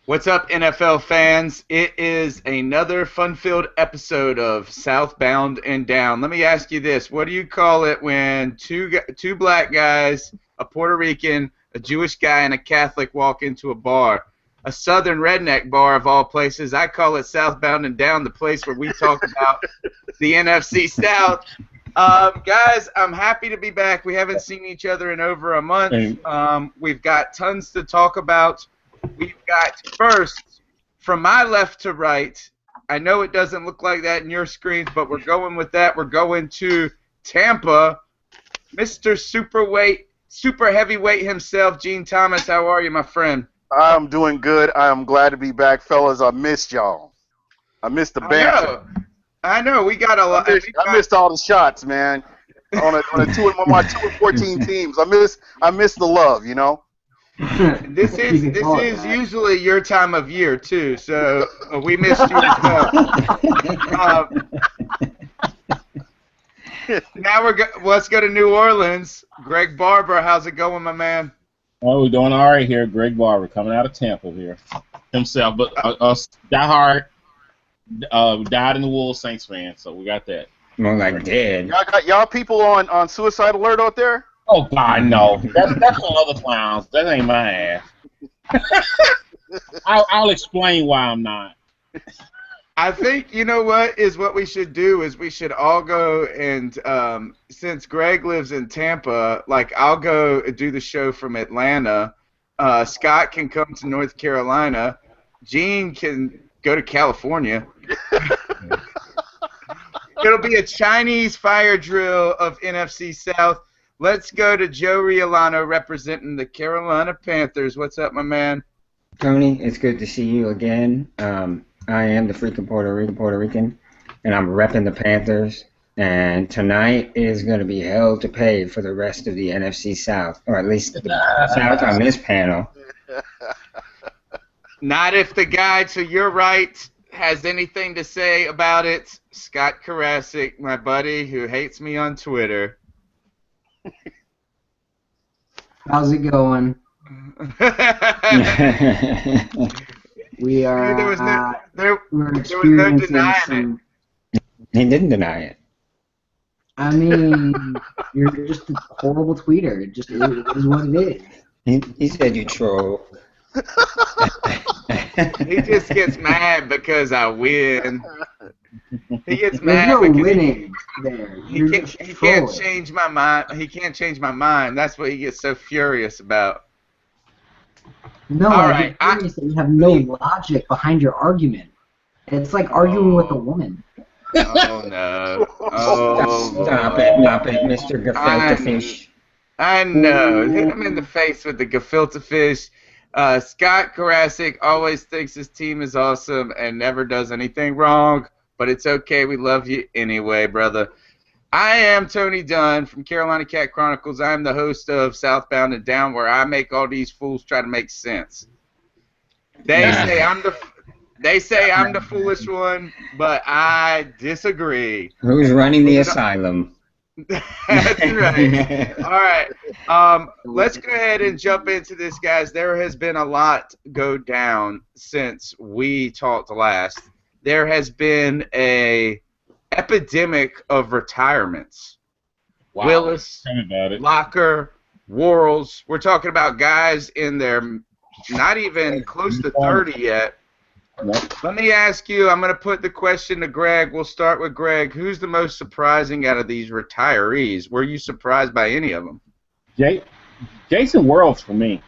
What's up, NFL fans? It is another fun-filled episode of Southbound and Down. Let me ask you this. What do you call it when two black guys, a Puerto Rican, a Jewish guy, and a Catholic walk into a bar? A southern redneck bar of all places. I call it Southbound and Down, the place where we talk about the NFC South. Guys, I'm happy to be back. We haven't seen each other in over a month. We've got tons to talk about. We've got first, from my left to right, I know it doesn't look like that in your screens, but we're going with that. We're going to Tampa, Mr. Super Heavyweight himself, Gene Thomas. How are you, my friend? I'm doing good. I am glad to be back, fellas. I missed y'all. I missed the banter. I know. We got a lot. I missed all the shots, man. On my 2-14 teams. I miss the love, you know. This is usually your time of year too, so we missed you as well. Now let's go to New Orleans. Greg Barber, how's it going, my man? Oh, we're doing all right here. Greg Barber coming out of Tampa here himself, but diehard, died in the wool Saints fan, so we got that. More like dead. Y'all people on suicide alert out there? Oh God, no. That's some other clowns. That ain't my ass. I'll explain why I'm not. I think what we should do is we should all go and since Greg lives in Tampa, like I'll go do the show from Atlanta. Scott can come to North Carolina. Gene can go to California. It'll be a Chinese fire drill of NFC South. Let's go to Joe Riolano representing the Carolina Panthers. What's up, my man? Tony, it's good to see you again. I am the freaking Puerto Rican, and I'm repping the Panthers. And tonight is going to be hell to pay for the rest of the NFC South, or at least the South on this panel. Not if the guy to your right has anything to say about it. Scott Karasik, my buddy who hates me on Twitter. How's it going? We are. We're experiencing some. He didn't deny it. I mean, you're just a horrible tweeter. It just is what it is. He said you troll. He just gets mad because I win. He gets mad There's no because winning there. He can't change my mind. He can't change my mind. That's what he gets so furious about. No, All I right, get furious that you have no logic behind your argument. It's like arguing with a woman. Oh no! Oh, Stop it, Mr. Gefilte Fish. I know. Hit him in the face with the gefilte fish. Scott Karasik always thinks his team is awesome and never does anything wrong, but it's okay. We love you anyway, brother. I am Tony Dunn from Carolina Cat Chronicles. I'm the host of Southbound and Down, where I make all these fools try to make sense. They say I'm the foolish one, but I disagree. Who's running the asylum? That's right. All right. Let's go ahead and jump into this, guys. There has been a lot go down since we talked last. There has been a epidemic of retirements. Wow. Willis, About Locker, Worrells. We're talking about guys in their not even close to 30 yet. Let me ask you, I'm going to put the question to Greg. We'll start with Greg. Who's the most surprising out of these retirees? Were you surprised by any of them? Jason Worrells for me.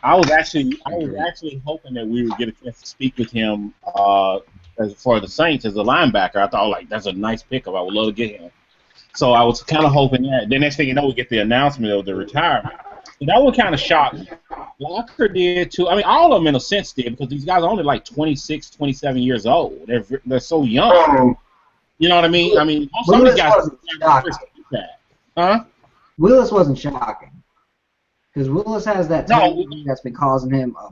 I was actually hoping that we would get a chance to speak with him for the Saints as a linebacker. I thought, like, that's a nice pickup. I would love to get him. So I was kind of hoping that. Then next thing you know, we get the announcement of the retirement. And that would kind of shock me. Locker did too. I mean, all of them in a sense did, because these guys are only like 26, 27 years old. They're so young. You know what I mean? I mean, some of these guys. Huh? Willis wasn't shocking, because Willis has that thing that's been causing him a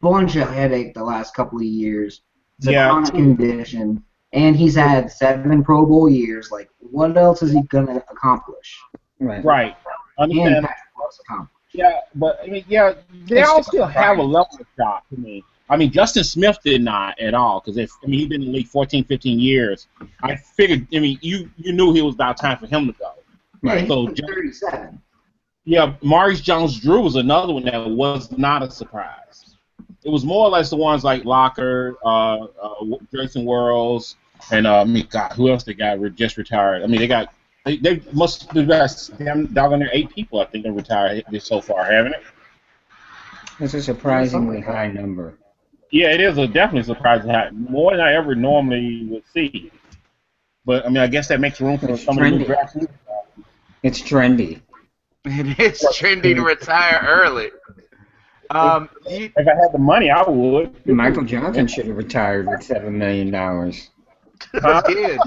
bunch of headache the last couple of years. It's a chronic condition, and he's had 7 Pro Bowl years. Like, what else is he gonna accomplish? Right. Understand. Yeah, but I mean, they all still have a level of shock to me. I mean, Justin Smith did not at all because he'd been in the league 14, 15 years. I figured. I mean, you knew it was about time for him to go. Yeah, So he's 37. yeah, Maurice Jones-Drew was another one that was not a surprise. It was more or less the ones like Locker, Jason Worrells, and God, who else they got just retired? I mean, they must have got down there 8 people I think they retired so far, haven't it? It's a surprisingly high number. Yeah, it is definitely surprising high, more than I ever normally would see. But I mean, I guess that makes room for some of the new drafts. It's trendy. It is trendy to retire early. If I had the money, I would. Michael Johnson should have retired with $7 million. Huh? Did.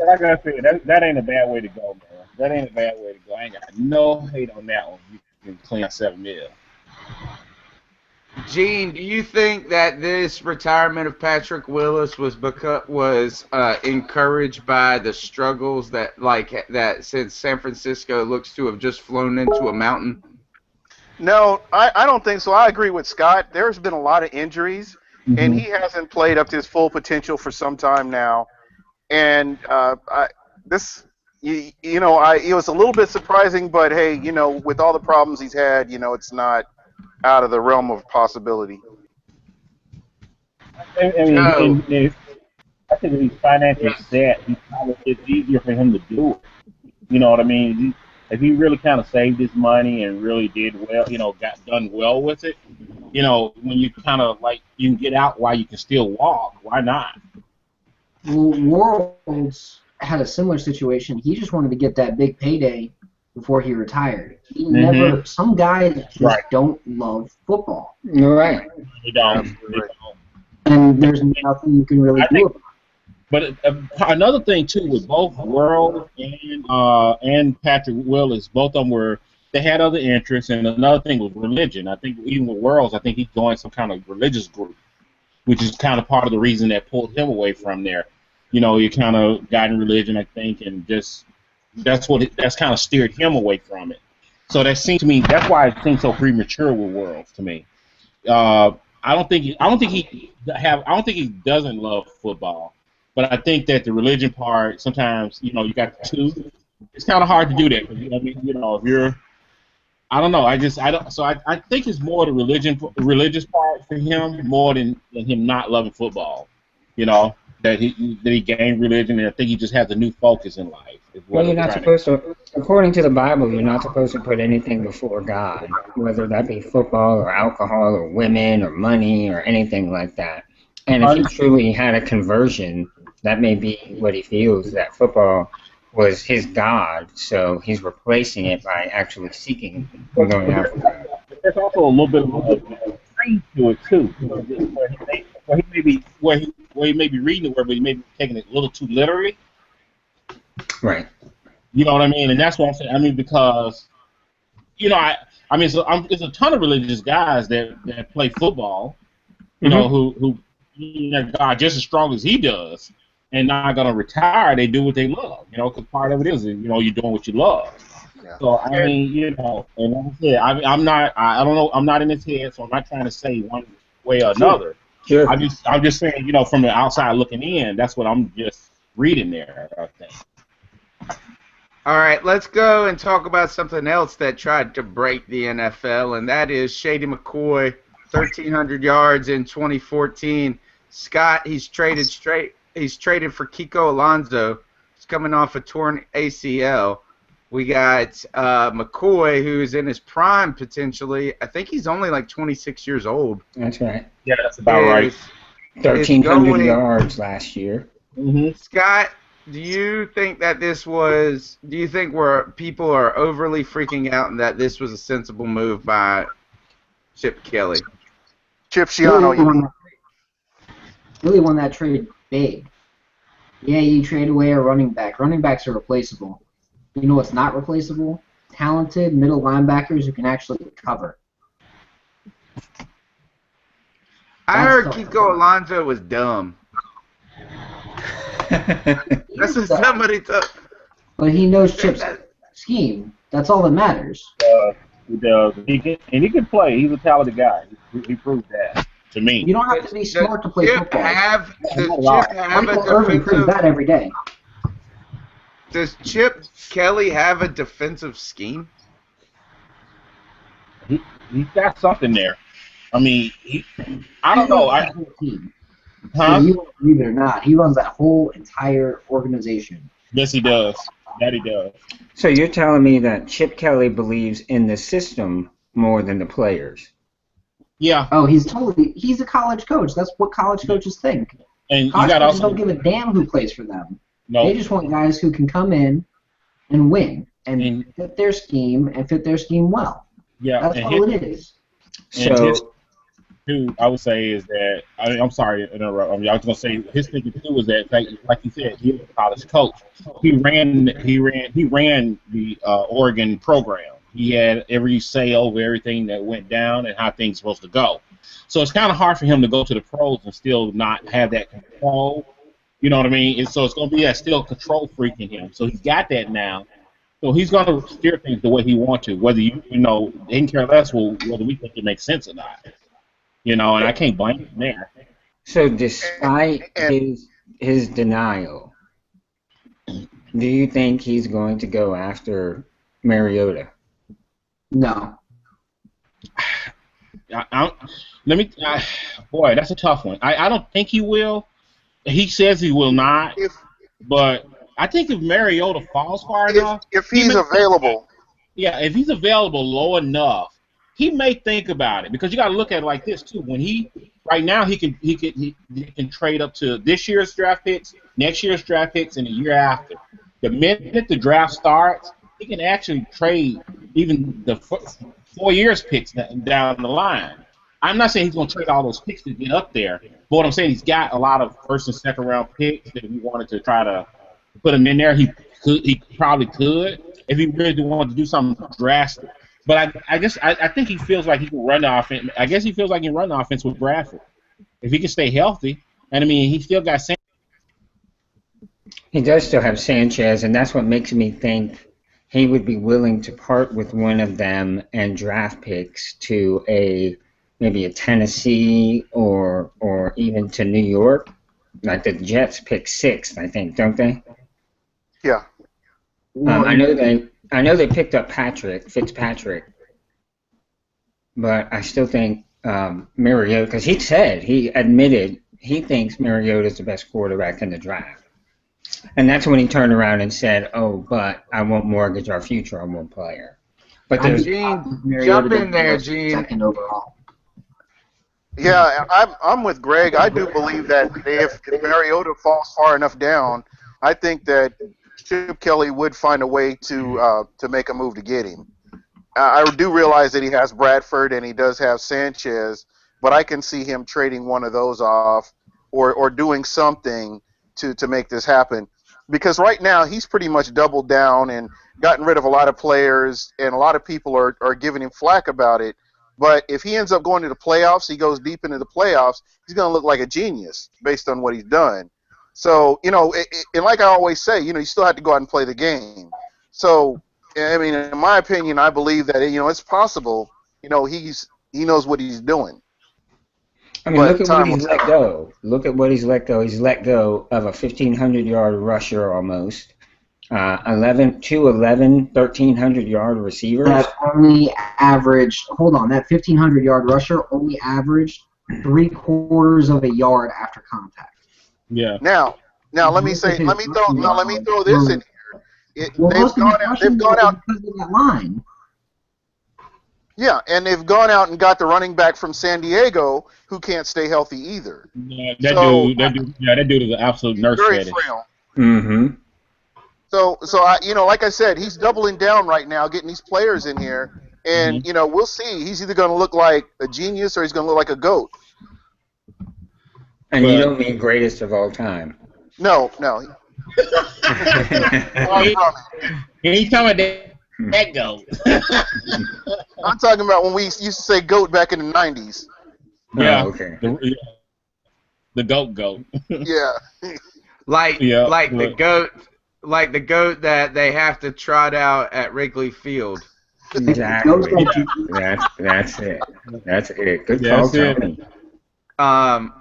Like I said, that ain't a bad way to go, man. That ain't a bad way to go. I ain't got no hate on that one. You can clean out $7 million. Gene, do you think that this retirement of Patrick Willis was encouraged by the struggles that since San Francisco looks to have just flown into a mountain? No, I don't think so. I agree with Scott. There's been a lot of injuries, and he hasn't played up to his full potential for some time now. And it was a little bit surprising, but hey, with all the problems he's had, it's not out of the realm of possibility. I think if he's financially set, it's easier for him to do it. You know what I mean? If he really kind of saved his money and really did well, got done well with it, when you kind of you can get out while you can still walk, why not? Well, Worlds had a similar situation. He just wanted to get that big payday before he retired. He never. Some guys just don't love football. You're right. They don't. And there's nothing you can really do about it. But another thing too with both World and Patrick Willis, both of them they had other interests, and another thing was religion. I think even with Worlds, I think he joined some kind of religious group, which is kind of part of the reason that pulled him away from there. He kind of got in religion, I think, and just that's kind of steered him away from it. So that seems to me that's why it seems so premature with Worlds to me. I don't think he doesn't love football. But I think that the religion part, sometimes, you got the two. It's kind of hard to do that. If you're, I don't know. I don't. So I think it's more the religious part for him more than him not loving football. That he gained religion, and I think he just has a new focus in life. Well, you're not supposed to. According to the Bible, you're not supposed to put anything before God, whether that be football or alcohol or women or money or anything like that. And if he truly had a conversion, that may be what he feels, that football was his God, so he's replacing it by actually seeking or going after God. There's also a little bit of a creed to it, too, where he may be reading the word, but he may be taking it a little too literally. Right. You know what I mean? And that's what I'm saying. I mean, because, there's a ton of religious guys that play football, who God just as strong as he does, and not gonna retire. They do what they love, because part of it is, you're doing what you love. Yeah. So I mean, and like I said, I'm not. I don't know. I'm not in his head, so I'm not trying to say one way or another. Sure. I'm just saying, from the outside looking in, that's what I'm just reading there, I think. All right, let's go and talk about something else that tried to break the NFL, and that is Shady McCoy, 1,300 yards in 2014. Scott, he's traded for Kiko Alonso. He's coming off a torn ACL. We got McCoy, who's in his prime potentially. I think he's only like 26 years old. That's right. Yeah, that's about right. 1,300 yards last year. Mm-hmm. Scott, do you think that where people are overly freaking out and that this was a sensible move by Chip Kelly? Chip Schiano, really won that trade big. Yeah, you trade away a running back. Running backs are replaceable. You know what's not replaceable? Talented middle linebackers who can actually cover. I heard Kiko Alonso was dumb. That's what somebody told. But he knows Chip's scheme. That's all that matters. He does. He can play. He's a talented guy. He proved that to me. You don't have to be smart to play football. Does Chip have Michael a Irvin proves that every day. Does Chip Kelly have a defensive scheme? He's got something there. I mean, I don't know. Huh? You believe it or not, he runs that whole entire organization. Yes, he does. That he does. So you're telling me that Chip Kelly believes in the system more than the players? Yeah. Oh, he's a college coach. That's what college coaches think. And college you coaches don't give a damn who plays for them. No. They just want guys who can come in and win and fit their scheme and fit their scheme well. Yeah. That's all it is. So, too, I would say is that I'm sorry to interrupt. I was going to say his thinking too was that, like you said, he was a college coach. He ran the Oregon program. He had every say over everything that went down and how things were supposed to go. So it's kind of hard for him to go to the pros and still not have that control. You know what I mean? So it's going to be that still control freak in him. So he's got that now. So he's going to steer things the way he wants to, whether he can care less whether we think it makes sense or not. And I can't blame him there. So despite his denial, do you think he's going to go after Mariota? No. Boy, that's a tough one. I don't think he will. He says he will not, but I think if Mariota falls far enough, if he's available, if he's available low enough, he may think about it, because you got to look at it like this too. When right now he can trade up to this year's draft picks, next year's draft picks, and the year after. The minute the draft starts, he can actually trade even the 4 years picks down the line. I'm not saying he's going to trade all those picks to get up there, but what I'm saying, he's got a lot of first and second round picks that if he wanted to try to put them in there, he probably could if he really wanted to do something drastic. But I think he feels like he can run the offense. I guess he feels like he can run the offense with Bradford if he can stay healthy. And I mean, he still got Sanchez. He does still have Sanchez, and that's what makes me think he would be willing to part with one of them and draft picks to maybe a Tennessee or even to New York. Like the Jets pick 6th, I think, don't they? Yeah. I know they picked up Fitzpatrick, but I still think Mariota, because he admitted he thinks Mariota's the best quarterback in the draft. And that's when he turned around and said, "Oh, but I won't mortgage our future on one player." But there's jump in there, Gene. Second overall. Yeah, I'm with Greg. I do believe that if Mariota falls far enough down, I think that Chip Kelly would find a way to make a move to get him. I do realize that he has Bradford and he does have Sanchez, but I can see him trading one of those off or doing something to make this happen. Because right now he's pretty much doubled down and gotten rid of a lot of players, and a lot of people are giving him flack about it. But if he ends up going to the playoffs, he goes deep into the playoffs, he's going to look like a genius based on what he's done. So, and like I always say, you still have to go out and play the game. So, I mean, in my opinion, I believe that, it's possible, he knows what he's doing. I mean, look at what he's let go. Look at what he's let go. He's let go of a 1,500-yard rusher almost. 1,300-yard receivers. That only averaged, that 1,500-yard rusher only averaged 3/4 of a yard after contact. Yeah. Now let me throw this in here. They've gone out because of that line. Yeah, and they've gone out and got the running back from San Diego who can't stay healthy either. Yeah, that dude is an absolute nurse. Very frail. Mm-hmm. So like I said, he's doubling down right now, getting these players in here, and we'll see. He's either going to look like a genius or he's going to look like a goat. And you don't mean greatest of all time. No. He's talking about that goat. I'm talking about when we used to say goat back in the 90s. Yeah. Oh, okay. The goat. Yeah. The goat that they have to trot out at Wrigley Field. Exactly. That's it. That's it. Good call, That's it. Tony.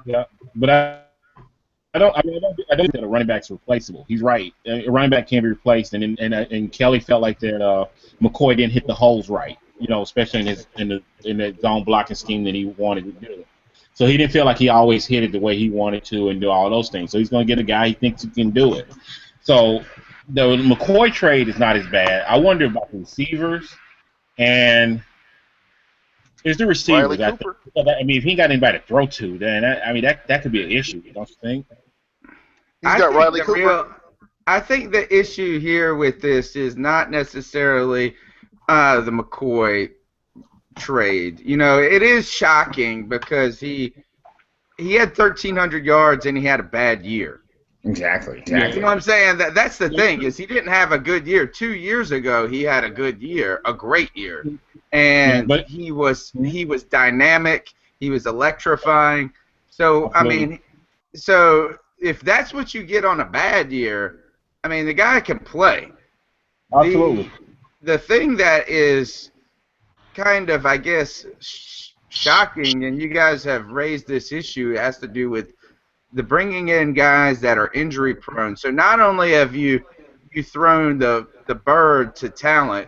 Yeah, but I don't think that a running back's replaceable. He's right. A running back can be replaced, and Kelly felt like that McCoy didn't hit the holes right. Especially in the zone blocking scheme that he wanted to do. So he didn't feel like he always hit it the way he wanted to and do all those things. So he's going to get a guy he thinks he can do it. So the McCoy trade is not as bad. I wonder about the receivers and. It's the receivers. I mean, if he ain't got anybody to throw to, then that could be an issue, don't you think? He's got Riley Cooper. I think the issue here with this is not necessarily the McCoy trade. It is shocking because he had 1,300 yards and he had a bad year. Exactly. You know what I'm saying? That's the thing is he didn't have a good year. 2 years ago he had a good year, a great year. And he was dynamic. He was electrifying. So so if that's what you get on a bad year, the guy can play. Absolutely. The thing that is kind of, I guess, shocking, and you guys have raised this issue, it has to do with the bringing in guys that are injury prone. So not only have you thrown the bird to talent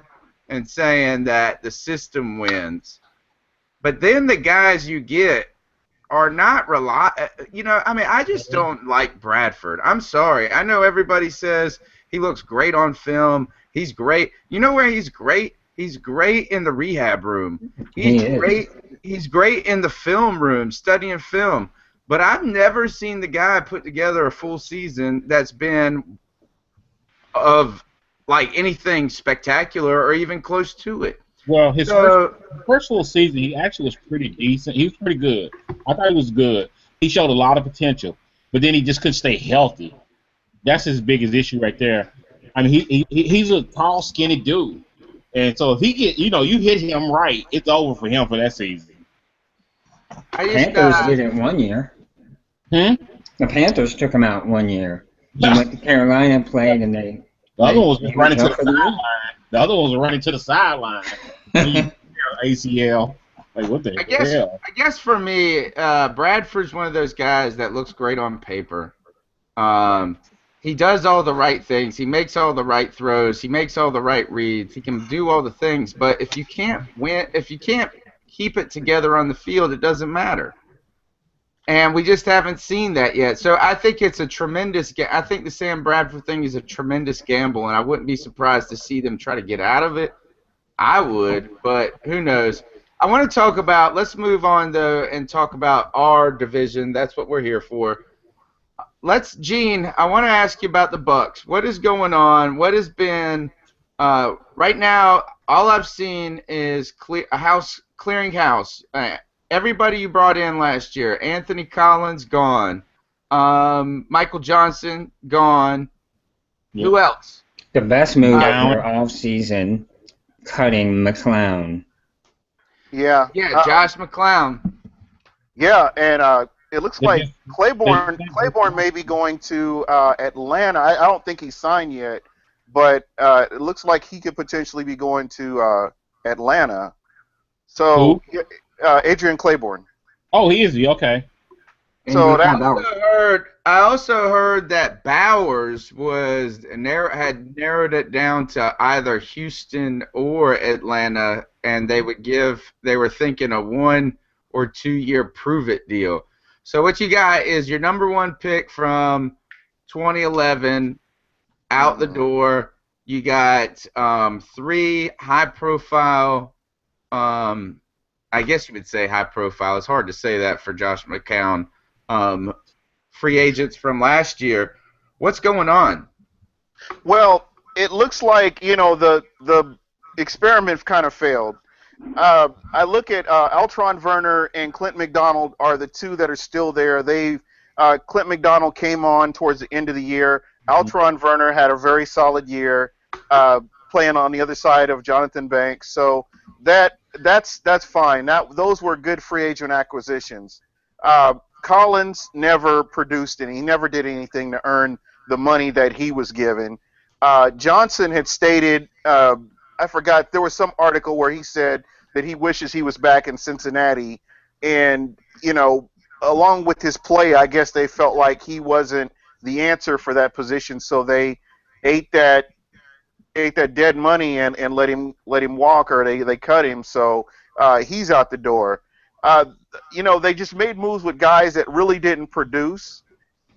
and saying that the system wins, but then the guys you get are not I just don't like Bradford. I'm sorry. I know everybody says he looks great on film. He's great. You know where he's great? He's great in the rehab room. He's great in the film room, studying film. But I've never seen the guy put together a full season that's been of like anything spectacular or even close to it. Well, his first full season, he actually was pretty decent. He was pretty good. I thought he was good. He showed a lot of potential, but then he just couldn't stay healthy. That's his biggest issue right there. I mean, he's a tall, skinny dude, and so if he you hit him right, it's over for him for that season. Panthers did it 1 year. The Panthers took him out 1 year. He went to Carolina and played, and the other one was running to the sideline. The other ones were running to the sideline. ACL. Like, what the hell? I guess for me, Bradford's one of those guys that looks great on paper. He does all the right things. He makes all the right throws. He makes all the right reads. He can do all the things. But if you can't keep it together on the field, it doesn't matter. And we just haven't seen that yet. So I think it's a tremendous I think the Sam Bradford thing is a tremendous gamble, and I wouldn't be surprised to see them try to get out of it. I would, but who knows. I want to talk about, let's move on, though, and talk about our division. That's what we're here for. Gene, I want to ask you about the Bucks. What is going on? What has been, right now, all I've seen is clearing house. Everybody you brought in last year, Anthony Collins, gone. Michael Johnson, gone. Yep. Who else? The best move of their offseason, cutting McClown. Yeah. Yeah, Josh McClown. Yeah, and it looks like Claiborne may be going to Atlanta. I don't think he's signed yet, but it looks like he could potentially be going to Atlanta. So, Adrian Claiborne. Oh, he is. Okay. So I also heard that Bowers had narrowed it down to either Houston or Atlanta, and they were thinking a 1 or 2 year prove it deal. So what you got is your number one pick from 2011 out the door. You got 3 high profile, I guess you would say high profile. It's hard to say that for Josh McCown. Free agents from last year. What's going on? Well, it looks like, the experiment kind of failed. I look at Altron Werner and Clint McDonald are the two that are still there. Clint McDonald came on towards the end of the year. Altron Werner had a very solid year playing on the other side of Jonathan Banks. So that's fine. Those were good free agent acquisitions. Collins never produced any. He never did anything to earn the money that he was given. Johnson had stated I forgot, there was some article where he said that he wishes he was back in Cincinnati, and along with his play, I guess they felt like he wasn't the answer for that position, so they ate that dead money and let him walk, or they cut him, so he's out the door. Uh, they just made moves with guys that really didn't produce,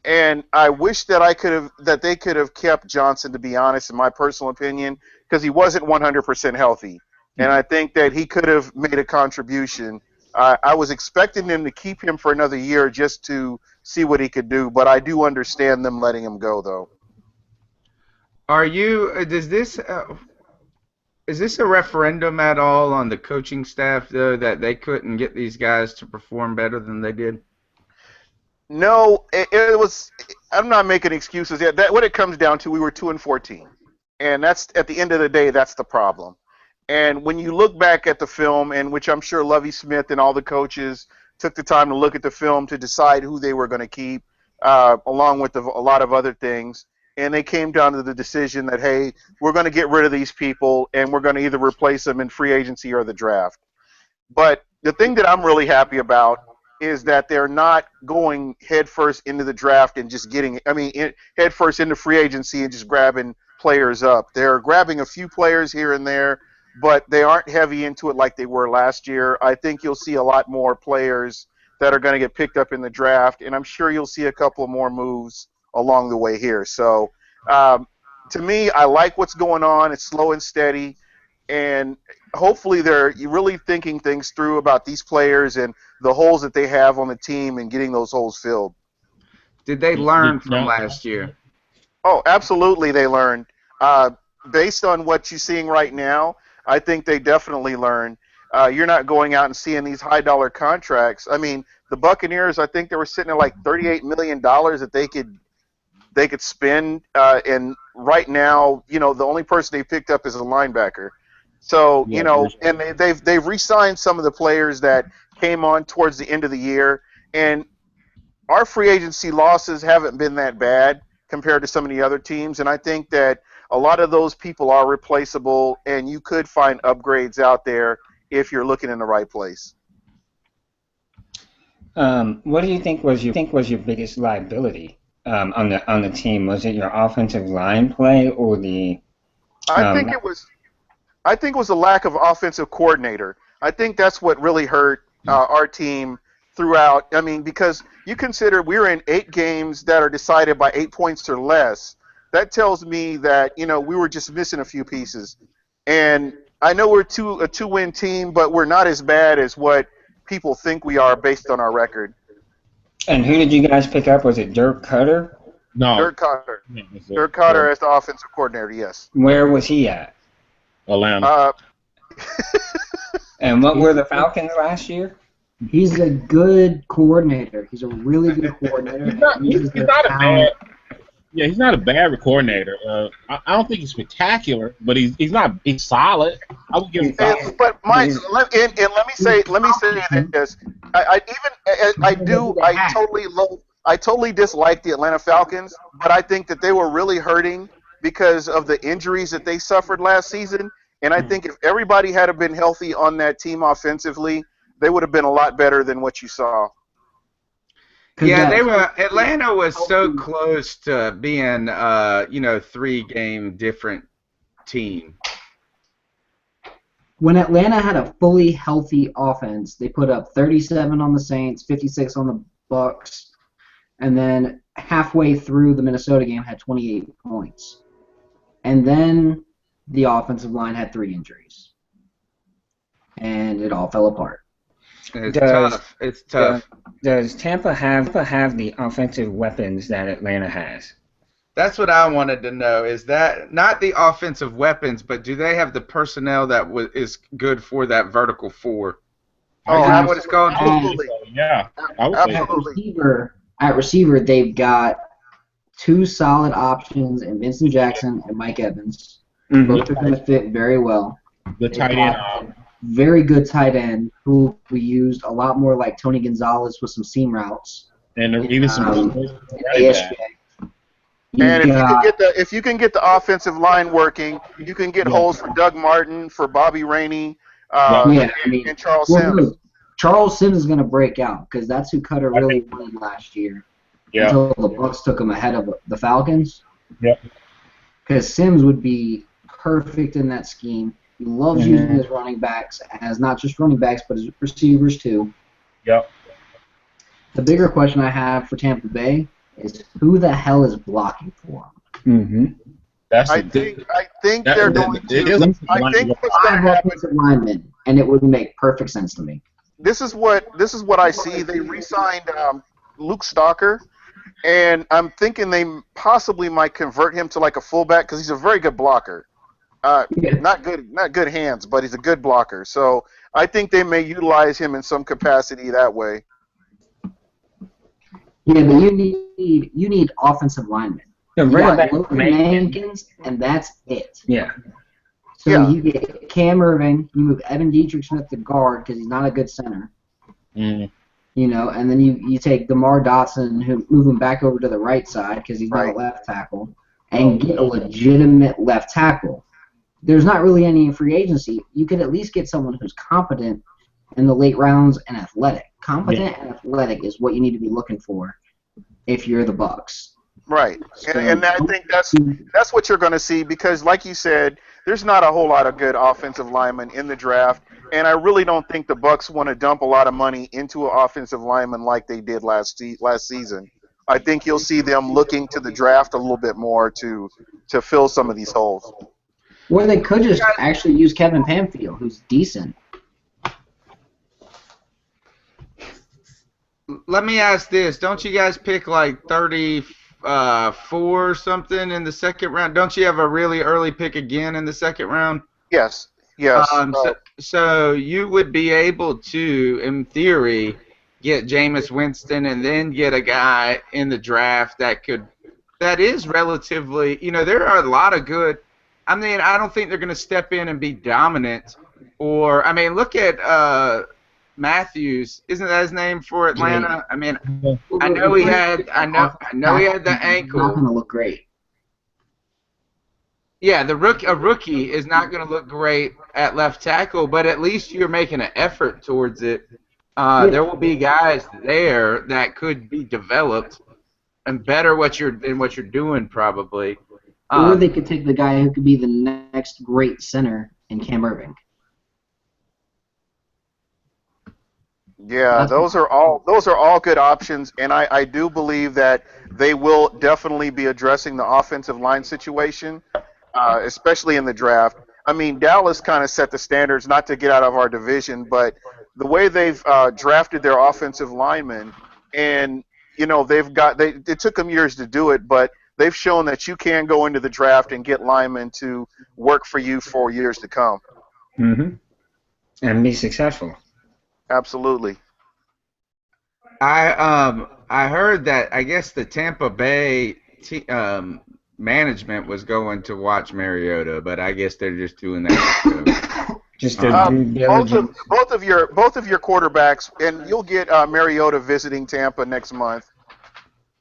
and I wish that they could have kept Johnson, to be honest, in my personal opinion, because he wasn't 100% healthy, and I think that he could have made a contribution. I was expecting them to keep him for another year just to see what he could do, but I do understand them letting him go, though. Is this a referendum at all on the coaching staff, though, that they couldn't get these guys to perform better than they did? No, it was. I'm not making excuses. Yeah, what it comes down to, we were 2-14, and that's, at the end of the day, that's the problem. And when you look back at the film, and which I'm sure Lovie Smith and all the coaches took the time to look at the film to decide who they were going to keep, along with a lot of other things, and they came down to the decision that, hey, we're going to get rid of these people, and we're going to either replace them in free agency or the draft. But the thing that I'm really happy about is that they're not going headfirst into the draft and just headfirst into free agency and just grabbing players up. They're grabbing a few players here and there, but they aren't heavy into it like they were last year. I think you'll see a lot more players that are going to get picked up in the draft, and I'm sure you'll see a couple more moves along the way here. So, to me, I like what's going on. It's slow and steady, and hopefully they're really thinking things through about these players and the holes that they have on the team and getting those holes filled. Did they learn from last year? Oh, absolutely they learned. Based on what you're seeing right now, I think they definitely learned. You're not going out and seeing these high-dollar contracts. I mean, the Buccaneers, I think they were sitting at like $38 million that they could spend, and right now, the only person they picked up is a linebacker. So, and they've re-signed some of the players that came on towards the end of the year, and our free agency losses haven't been that bad compared to some of the other teams, and I think that a lot of those people are replaceable, and you could find upgrades out there if you're looking in the right place. What do you think was your biggest liability on the team? Was it your offensive line play or the? I think it was a lack of offensive coordinator. I think that's what really hurt our team throughout. I mean, because you consider we're in 8 games that are decided by 8 points or less. That tells me that we were just missing a few pieces. And I know we're a 2-win team, but we're not as bad as what people think we are based on our record. And who did you guys pick up? Was it Dirk Cutter? No. Dirk Cutter. Dirk Cutter as the offensive coordinator, yes. Where was he at? Atlanta. And what were the Falcons last year? He's a good coordinator. He's a really good coordinator. He's not a bad coordinator. I don't think he's spectacular, but he's solid. I would give him solid. But Mike, let me say this. I totally dislike the Atlanta Falcons, but I think that they were really hurting because of the injuries that they suffered last season. And I think if everybody had been healthy on that team offensively, they would have been a lot better than what you saw. Yeah, Atlanta was so close to being, 3-game different team. When Atlanta had a fully healthy offense, they put up 37 on the Saints, 56 on the Bucs, and then halfway through the Minnesota game had 28 points. And then the offensive line had 3 injuries. And it all fell apart. It's tough. Does Tampa have the offensive weapons that Atlanta has? That's what I wanted to know. Is that not the offensive weapons, but do they have the personnel that is good for that vertical 4? Oh, is that what it's called? Absolutely. Yeah. Absolutely. At receiver, they've got 2 solid options in Vincent Jackson and Mike Evans. Mm-hmm. Both are going to fit very well. The tight end. Very good tight end who we used a lot more like Tony Gonzalez with some seam routes. And even some ASJ. And Yeah. if you can get the offensive line working, you can get holes for Doug Martin, for Bobby Rainey, Yeah, I mean, and Charles well, Sims. look, Charles Sims is going to break out because that's who Cutter really wanted last year until the Bucks took him ahead of the Falcons. Yep. Because Sims would be perfect in that scheme. He loves using his running backs as not just running backs, but as receivers too. Yep. The bigger question I have for Tampa Bay is who the hell is blocking for him? I think they're going to. I think what's going to happen. Offensive linemen, and it would make perfect sense to me. This is what I see. They re-signed Luke Stalker, and I'm thinking they possibly might convert him to like a fullback because he's a very good blocker. Not good hands, but he's a good blocker. So I think they may utilize him in some capacity that way. Yeah, but you need offensive linemen. The You running got back Logan Mankins, and that's it. Yeah. So you get Cam Irving, you move Evan Dietrich Smith to guard because he's not a good center. You know, and then you take DeMar Dotson, who move him back over to the right side because he's not a left tackle, and get a legitimate left tackle. There's not really any free agency. You could at least get someone who's competent in the late rounds and athletic. Competent and athletic is what you need to be looking for if you're the Bucks. Right, and I think that's what you're going to see because, like you said, there's not a whole lot of good offensive linemen in the draft, and I really don't think the Bucks want to dump a lot of money into an offensive lineman like they did last season. I think you'll see them looking to the draft a little bit more to fill some of these holes. Or they could just actually use Kevin Pamfield, who's decent. Let me ask this: don't you guys pick like 34 or something in the second round? Don't you have a really early pick again in the second round? Yes. So you would be able to, in theory, get Jameis Winston and then get a guy in the draft that is relatively, there are a lot of good. I mean, I don't think they're going to step in and be dominant. Or, I mean, look at Matthews. Isn't that his name for Atlanta? I mean, I know he had the ankle. Not going to look great. Yeah, a rookie is not going to look great at left tackle, but at least you're making an effort towards it. There will be guys there that could be developed and better than what you're doing probably. Or they could take the guy who could be the next great center in Cam Irving. Yeah, those are all good options, and I do believe that they will definitely be addressing the offensive line situation, especially in the draft. I mean, Dallas kind of set the standards, not to get out of our division, but the way they've drafted their offensive linemen, and it took them years to do it, but they've shown that you can go into the draft and get linemen to work for you for years to come. And be successful. Absolutely. I heard that I guess the Tampa Bay management was going to watch Mariota, but I guess they're just doing that. Both of your quarterbacks, and you'll get Mariota visiting Tampa next month.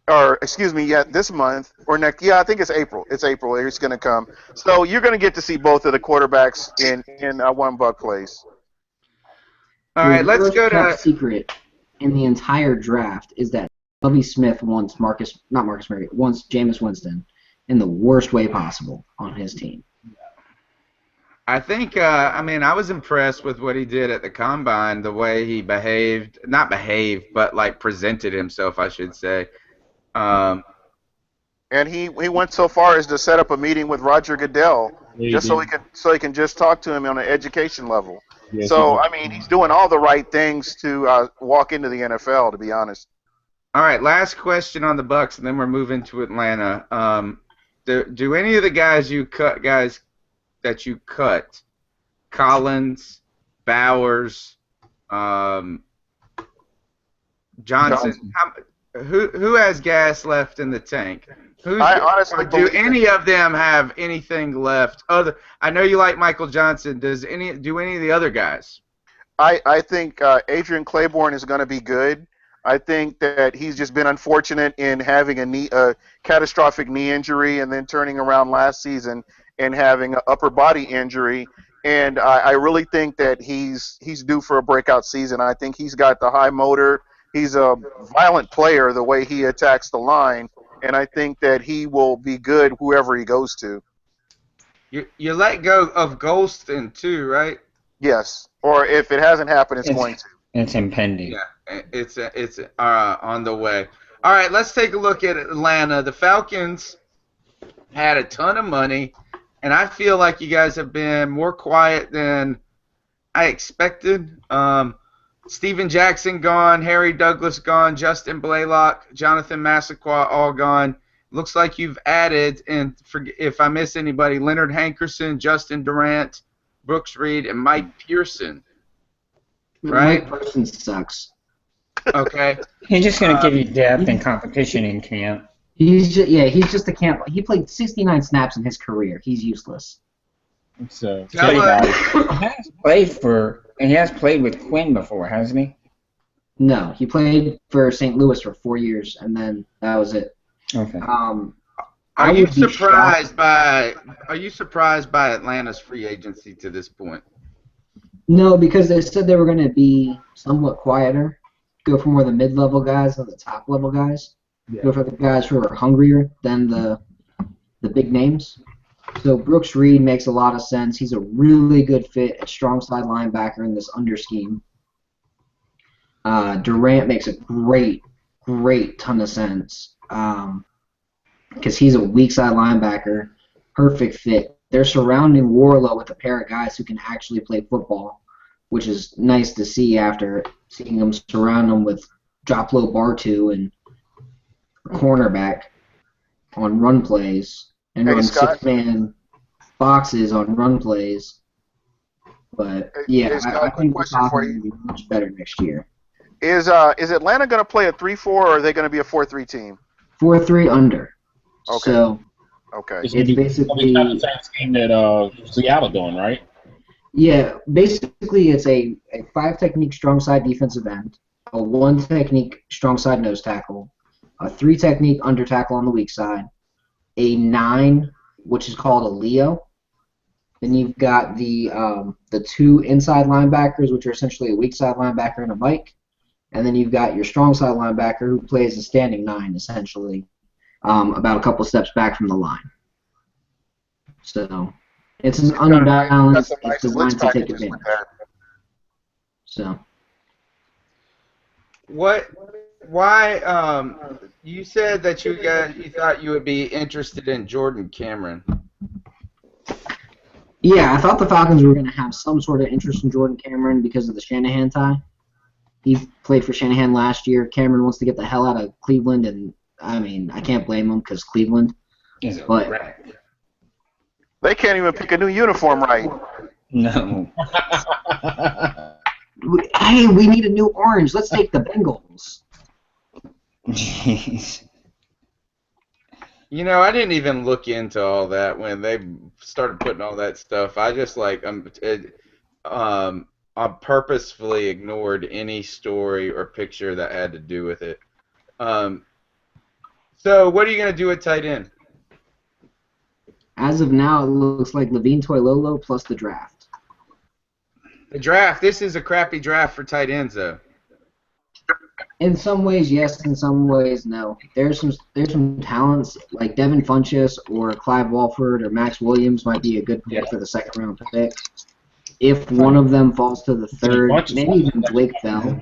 Or excuse me, this month or next. Yeah, I think it's April. It's April. He's going to come. So you're going to get to see both of the quarterbacks in one Buck place. All right, let's go to secret in the entire draft is that Lovie Smith wants wants Jameis Winston in the worst way possible on his team. I think, I was impressed with what he did at the Combine, the way he presented himself, I should say. And he went so far as to set up a meeting with Roger Goodell so he can just talk to him on an education level. Yes, so I mean, he's doing all the right things to walk into the NFL. To be honest. All right, last question on the Bucks, and then we're moving to Atlanta. Do any of the guys that you cut, Collins, Bowers, Johnson. Who has gas left in the tank? I honestly do any of them have anything left? I know you like Michael Johnson. Do any of the other guys? I think Adrian Claiborne is going to be good. I think that he's just been unfortunate in having a catastrophic knee injury and then turning around last season and having an upper body injury. And I really think that he's due for a breakout season. I think he's got the high motor. He's a violent player the way he attacks the line, and I think that he will be good whoever he goes to. You let go of Golston too, right? Yes, or if it hasn't happened, it's going to. It's impending. Yeah, it's on the way. All right, let's take a look at Atlanta. The Falcons had a ton of money, and I feel like you guys have been more quiet than I expected. Steven Jackson gone, Harry Douglas gone, Justin Blaylock, Jonathan Massaquoi all gone. Looks like you've added, and if I miss anybody, Leonard Hankerson, Justin Durant, Brooks Reed, and Mike Pearson. Right? Mike Pearson sucks. Okay. He's just going to give you depth and competition in camp. He's just a camp. He played 69 snaps in his career. He's useless. So He has played with Quinn before, hasn't he? No, he played for St. Louis for 4 years, and then that was it. Okay. Are you surprised by Atlanta's free agency to this point? No, because they said they were going to be somewhat quieter, go for more of the mid-level guys than the top-level guys, go for the guys who are hungrier than the big names. So Brooks Reed makes a lot of sense. He's a really good fit at strong side linebacker in this under scheme. Durant makes a great ton of sense because he's a weak side linebacker, perfect fit. They're surrounding Warlow with a pair of guys who can actually play football, which is nice to see after seeing them surround them with drop low Bartu and cornerback on run plays and run six-man boxes on run plays. But yeah, I think the Falcons will be much better next year. Is Atlanta going to play a 3-4 or are they going to be a 4-3 team? 4-3 under. Okay. So okay. It's basically the same scheme that Seattle doing, right? Yeah, basically it's a 5-technique strong side defensive end, a 1-technique strong side nose tackle, a 3-technique under tackle on the weak side, a 9, which is called a Leo. Then you've got the 2 inside linebackers, which are essentially a weak side linebacker and a Mike. And then you've got your strong side linebacker who plays a standing 9, essentially, about a couple steps back from the line. So it's an unbalanced. It's designed to take advantage. So. Why? You said that you thought you would be interested in Jordan Cameron. Yeah, I thought the Falcons were going to have some sort of interest in Jordan Cameron because of the Shanahan tie. He played for Shanahan last year. Cameron wants to get the hell out of Cleveland, and I mean, I can't blame him because Cleveland. But they can't even pick a new uniform right. No. Hey, we need a new orange. Let's take the Bengals. Jeez. You know, I didn't even look into all that when they started putting all that stuff. I just I purposefully ignored any story or picture that had to do with it. So what are you going to do at tight end? As of now, it looks like Levine Toilolo plus the draft. The draft. This is a crappy draft for tight ends, though. In some ways, yes. In some ways, no. There's some talents like Devin Funchess or Clive Walford or Max Williams might be a good pick for the second round pick. If one of them falls to the third, maybe even Blake Bell.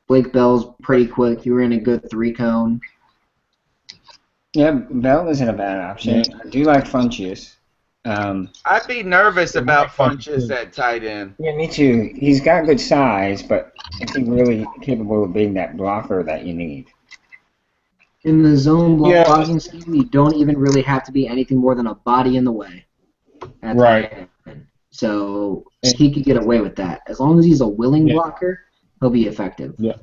Blake Bell's pretty quick. You were in a good 3-cone. Yeah, Bell isn't a bad option. I do like Funchess. I'd be nervous about Funchess at tight end. Yeah, me too. He's got good size, but is he really capable of being that blocker that you need? In the zone blocking scheme, you don't even really have to be anything more than a body in the way. Right. So he could get away with that. As long as he's a willing blocker, he'll be effective. Yeah.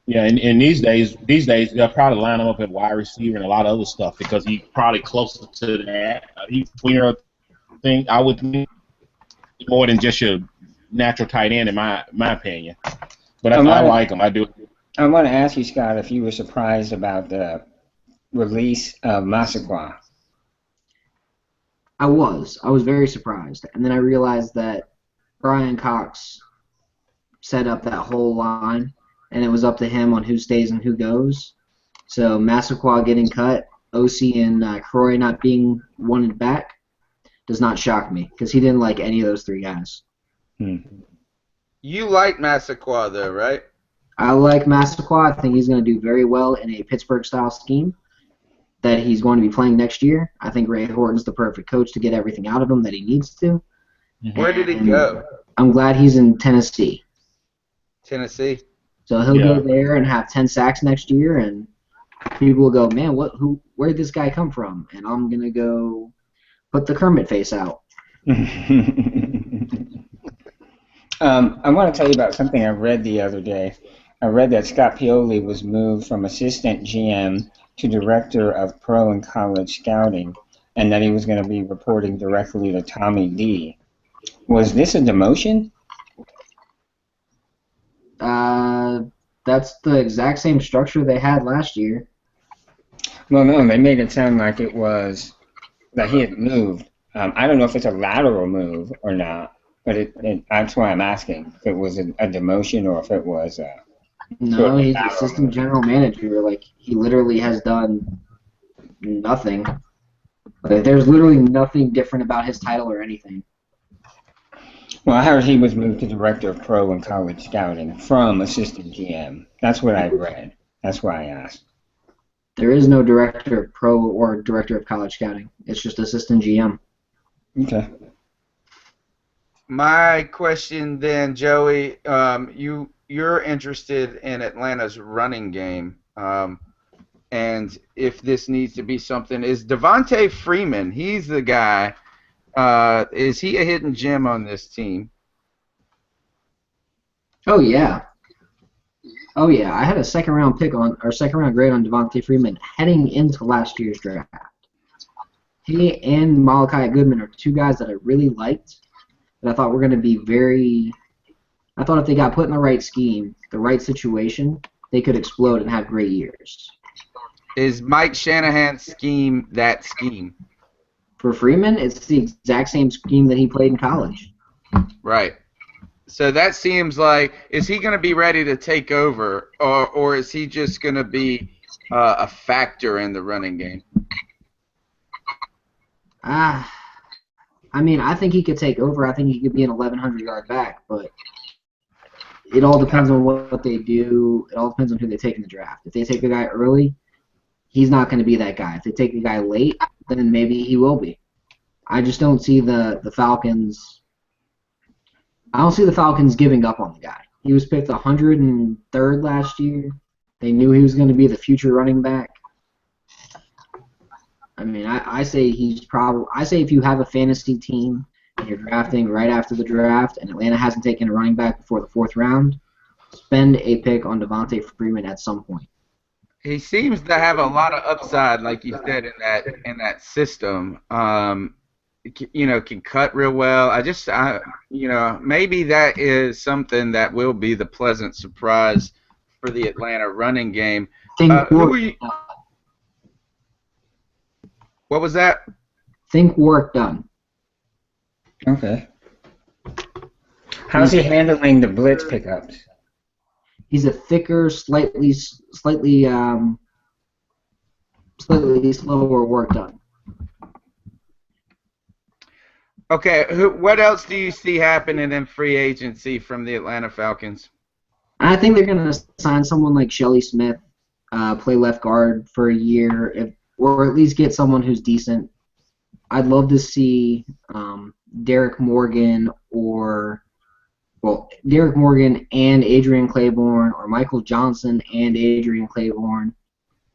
Yeah, and these days they'll probably line him up at wide receiver and a lot of other stuff because he's probably closer to that. He's cleaner thing. I would think more than just your natural tight end in my opinion. But I like him. I do. I want to ask you, Scott, if you were surprised about the release of Massaquoi. I was. I was very surprised. And then I realized that Brian Cox set up that whole line, and it was up to him on who stays and who goes. So Massaquoi getting cut, OC and Croy not being wanted back does not shock me because he didn't like any of those three guys. You like Massaquoi, though, right? I like Massaquoi. I think he's going to do very well in a Pittsburgh-style scheme that he's going to be playing next year. I think Ray Horton's the perfect coach to get everything out of him that he needs to. Where did he go? I'm glad he's in Tennessee. Tennessee. So he'll go there and have 10 sacks next year, and people will go, man, where did this guy come from? And I'm going to go put the Kermit face out. I want to tell you about something I read the other day. I read that Scott Pioli was moved from assistant GM to director of pro and college scouting, and that he was going to be reporting directly to Tommy D. Was this a demotion? That's the exact same structure they had last year. Well, no, they made it sound like it was that he had moved. I don't know if it's a lateral move or not, but that's why I'm asking if it was a demotion or if it was a... No, he's assistant general manager. Like, he literally has done nothing. Like, there's literally nothing different about his title or anything. Well, I heard he was moved to director of pro and college scouting from assistant GM. That's what I read. That's why I asked. There is no director of pro or director of college scouting. It's just assistant GM. Okay. My question then, Joey, you're interested in Atlanta's running game, and if this needs to be something, is Devontae Freeman, he's the guy, is he a hidden gem on this team? Oh, yeah. Oh, yeah. I had a second-round grade on Devontae Freeman heading into last year's draft. He and Malachi Goodman are two guys that I really liked, that I thought were going to be very... I thought if they got put in the right scheme, the right situation, they could explode and have great years. Is Mike Shanahan's scheme that scheme? For Freeman, it's the exact same scheme that he played in college. Right. So that seems like, is he going to be ready to take over, or is he just going to be a factor in the running game? I mean, I think he could take over. I think he could be an 1,100-yard back, but it all depends on what they do. It all depends on who they take in the draft. If they take a guy early, he's not going to be that guy. If they take a guy late, then maybe he will be. I just don't see the Falcons. I don't see the Falcons giving up on the guy. He was picked 103rd last year. They knew he was going to be the future running back. I mean, I say he's probably. I say if you have a fantasy team and you're drafting right after the draft, and Atlanta hasn't taken a running back before the 4th round, spend a pick on Devontae Freeman at some point. He seems to have a lot of upside, like you said, in that system. Can cut real well. Maybe that is something that will be the pleasant surprise for the Atlanta running game. What was that? Think work done. Okay. How's he handling the blitz pickups? He's a thicker, slightly slower work done. Okay, what else do you see happening in free agency from the Atlanta Falcons? I think they're going to sign someone like Shelley Smith, play left guard for a year, or at least get someone who's decent. I'd love to see Derek Morgan and Adrian Claiborne, or Michael Johnson and Adrian Claiborne.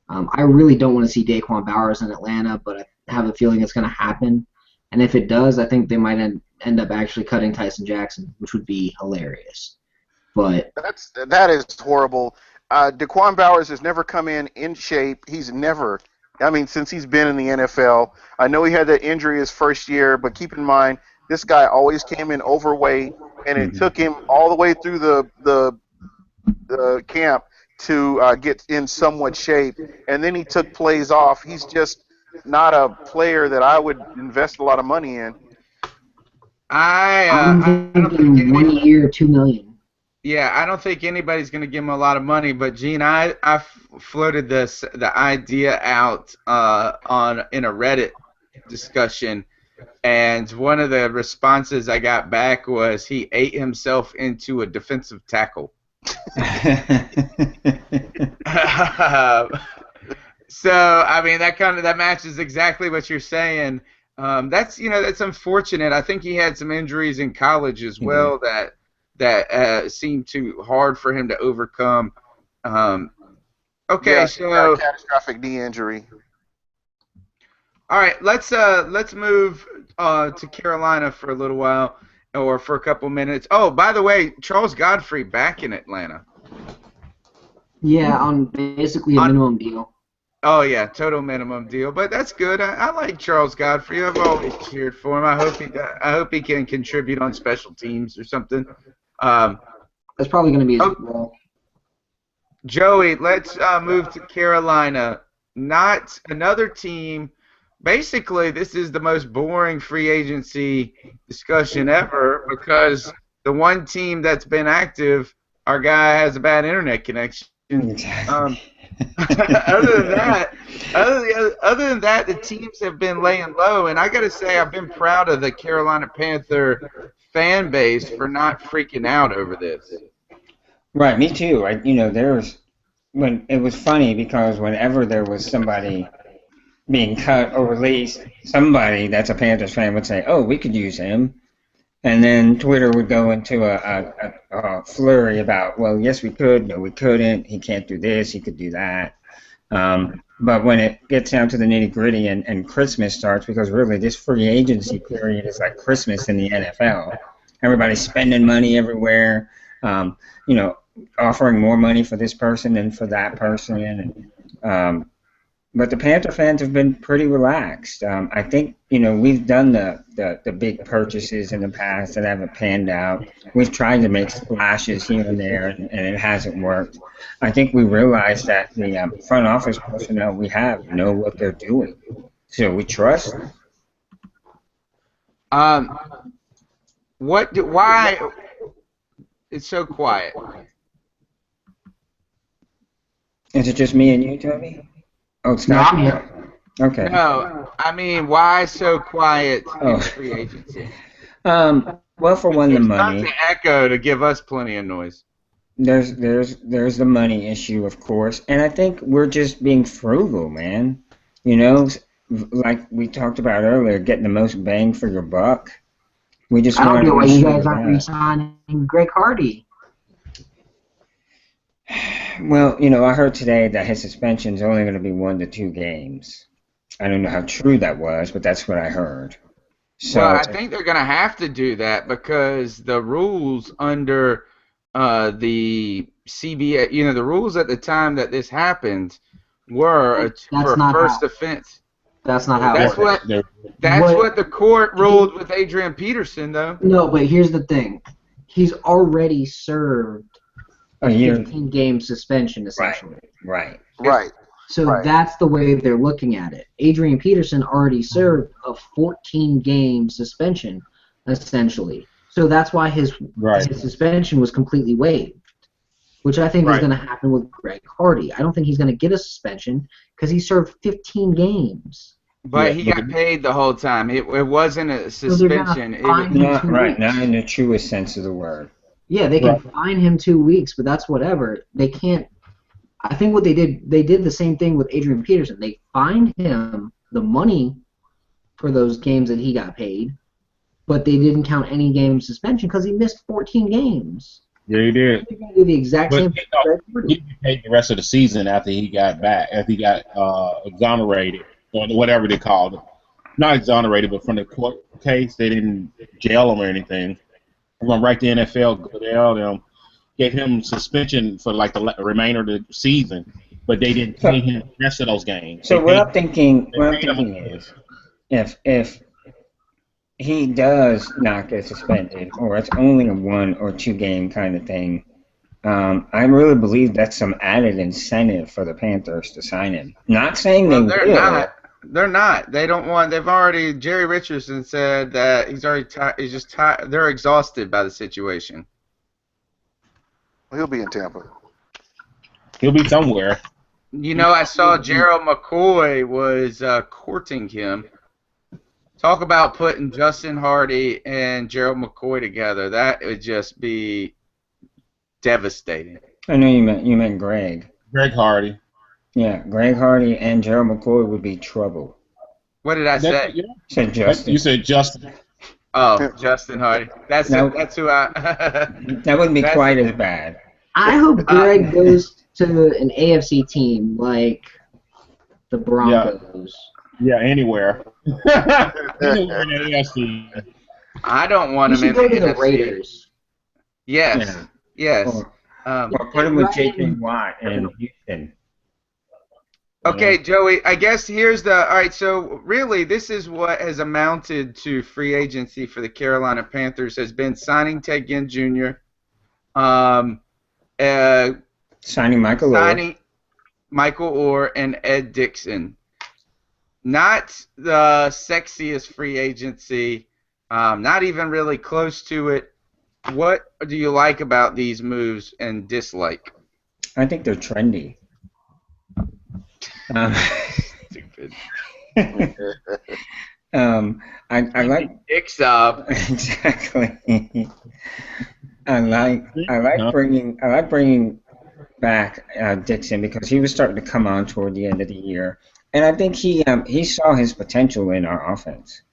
I really don't want to see Daquan Bowers in Atlanta, but I have a feeling it's going to happen. And if it does, I think they might end up actually cutting Tyson Jackson, which would be hilarious. But that is horrible. Daquan Bowers has never come in shape. He's never. I mean, since he's been in the NFL, I know he had that injury his first year, but keep in mind, this guy always came in overweight, and it took him all the way through the camp to get in somewhat shape, and then he took plays off. He's just not a player that I would invest a lot of money in. I'm I don't think thinking 1 year, $2 million. Yeah, I don't think anybody's going to give him a lot of money. But Gene, I floated the idea out in a Reddit discussion, and one of the responses I got back was he ate himself into a defensive tackle. So I mean that matches exactly what you're saying. That's unfortunate. I think he had some injuries in college as well that seemed too hard for him to overcome. Okay, Yeah, so catastrophic knee injury. all right, let's move to Carolina for a little while, or for a couple minutes. Oh, by the way, Charles Godfrey back in Atlanta. Yeah, on basically a minimum deal. Oh yeah, total minimum deal, but that's good. I like Charles Godfrey. I've always cheered for him. I hope he can contribute on special teams or something. That's probably going to be his role. Joey, let's move to Carolina. Not another team. Basically, this is the most boring free agency discussion ever because the one team that's been active, our guy has a bad internet connection. Other than that, the teams have been laying low, and I got to say, I've been proud of the Carolina Panther fan base for not freaking out over this. Right, me too. When it was funny because whenever there was somebody being cut or released, somebody that's a Panthers fan would say, "Oh, we could use him," and then Twitter would go into a flurry about, "Well, yes, we could, no, we couldn't. He can't do this. He could do that." But when it gets down to the nitty-gritty and Christmas starts, because really this free agency period is like Christmas in the NFL. Everybody's spending money everywhere, offering more money for this person than for that person. But the Panther fans have been pretty relaxed. I think, we've done the big purchases in the past that haven't panned out. We've tried to make splashes here and there, and it hasn't worked. I think we realize that the front office personnel we have know what they're doing. So we trust them. Why it's so quiet? Is it just me and you, Toby? Oh, it's No, not. I'm here. Okay. No, I mean, why so quiet in free agency? Well, for one, the money. There's not the echo to give us plenty of noise. There's the money issue, of course, and I think we're just being frugal, man. Like we talked about earlier, getting the most bang for your buck. We just I don't want know to why be you sure guys of aren't that. re-signing Greg Hardy. Well, I heard today that his suspension is only going to be 1 to 2 games. I don't know how true that was, but that's what I heard. So Well, I think they're going to have to do that because the rules under the CBA, the rules at the time that this happened were for a first offense. That's not how That's it works. what the court ruled with Adrian Peterson, though. No, but here's the thing. He's already served a 15-game suspension, essentially. Right. So that's the way they're looking at it. Adrian Peterson already served a 14-game suspension, essentially. So that's why his suspension was completely waived, which I think is going to happen with Greg Hardy. I don't think he's going to get a suspension because he served 15 games. But he got paid the whole time. It wasn't a suspension. Not in the truest sense of the word. Yeah, they can fine him 2 weeks, but that's whatever. They can't. I think what they did the same thing with Adrian Peterson. They fined him the money for those games that he got paid, but they didn't count any game suspension because he missed 14 games. Yeah, he did. They're going to do the exact same thing. He paid the rest of the season after he got exonerated, or whatever they called it. Not exonerated, but from the court case, they didn't jail him or anything. I'm going to write the NFL, them, gave him suspension for like the remainder of the season, but they didn't pay him the rest of those games. So what I'm thinking is, if he does not get suspended, or it's only a 1 or 2 game kind of thing, I really believe that's some added incentive for the Panthers to sign him. Not saying Well, they they're will. not. They're not. They don't want. They've already. Jerry Richardson said that he's already. He's just tired. They're exhausted by the situation. He'll be in Tampa. He'll be somewhere. You know, I saw Gerald McCoy was courting him. Talk about putting Justin Hardy and Gerald McCoy together. That would just be devastating. I know you meant Greg. Greg Hardy. Yeah, Greg Hardy and Gerald McCoy would be trouble. What did I say? Yeah. Said Justin. You said Justin. Oh, Justin Hardy. That's who I. That wouldn't be quite as bad. I hope Greg goes to an AFC team like the Broncos. Yeah, anywhere. Anywhere in the AFC. I don't want him in go to the the NFC. Raiders. Yes. Yeah. Yes. Or put him with J.J. Watt in Houston. Okay, Joey, I guess here's the... All right, so really this is what has amounted to free agency for the Carolina Panthers has been signing Ted Ginn Jr., Signing Michael Orr, and Ed Dixon. Not the sexiest free agency, not even really close to it. What do you like about these moves and dislike? I think they're trendy. Stupid. I like Dick Sob. exactly. I like bringing back Dixon because he was starting to come on toward the end of the year, and I think he saw his potential in our offense.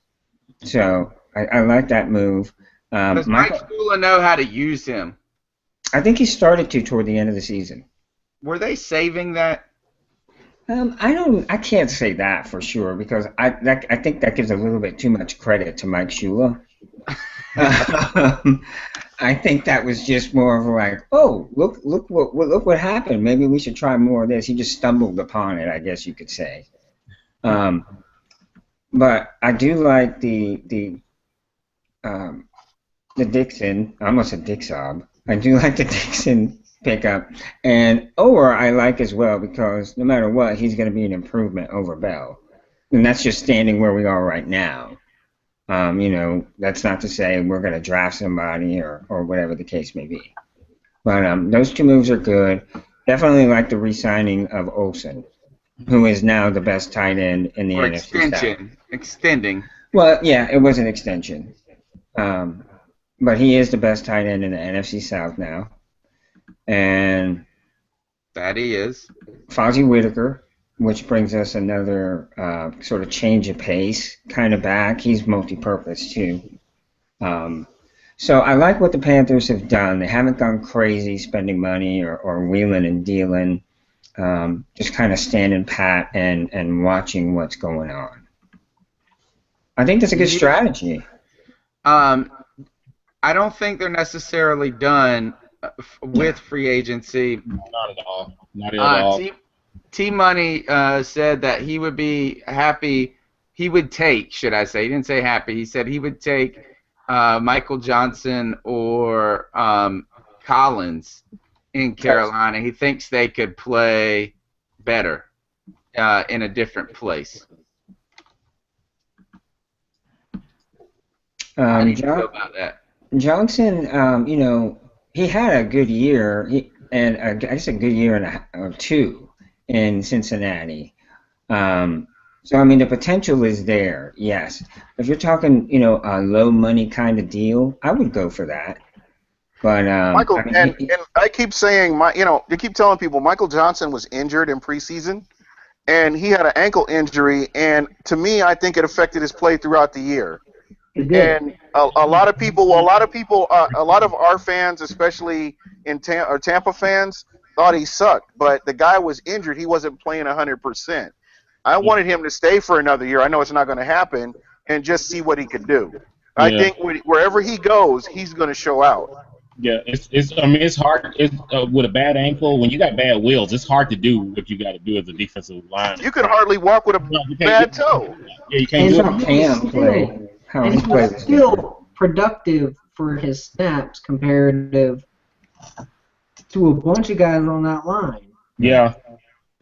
So I like that move. Does Mike Shula know how to use him? I think he started to toward the end of the season. Were they saving that? I can't say that for sure because I think that gives a little bit too much credit to Mike Shula. I think that was just more of like, oh, look what happened. Maybe we should try more of this. He just stumbled upon it, I guess you could say. But I do like the Dixon. I almost said Dick Sob. I do like the Dixon pickup, and Orr I like as well because no matter what, he's going to be an improvement over Bell, and that's just standing where we are right now. That's not to say we're going to draft somebody or whatever the case may be. But those two moves are good. Definitely like the re-signing of Olsen, who is now the best tight end in the NFC South. Extending. Well, yeah, it was an extension. But he is the best tight end in the NFC South now. And that he is. Fozzie Whitaker, which brings us another sort of change of pace kind of back. He's multi-purpose too. So I like what the Panthers have done. They haven't gone crazy spending money or wheeling and dealing. Just kind of standing pat and watching what's going on. I think that's a good strategy. I don't think they're necessarily done with free agency. Not at all. Not at all. T-Money said that he would be happy. He would take, should I say? He didn't say happy. He said he would take Michael Johnson or Collins in Carolina. He thinks they could play better in a different place. How do you feel about that? Johnson, he had a good year, and I guess a good year or two in Cincinnati. So, I mean, the potential is there, yes. If you're talking, a low money kind of deal, I would go for that. But Michael, and I keep saying, you keep telling people Michael Johnson was injured in preseason, and he had an ankle injury, and to me, I think it affected his play throughout the year. And a lot of our fans, especially in Tampa fans, thought he sucked. But the guy was injured; he wasn't playing 100%. I wanted him to stay for another year. I know it's not going to happen, and just see what he could do. Yeah. I think wherever he goes, he's going to show out. Yeah, it's hard. With a bad ankle, when you got bad wheels, it's hard to do what you got to do as a defensive line. You can hardly walk with a bad toe. Yeah, you can't play. And he was still productive for his snaps comparative to a bunch of guys on that line. Yeah,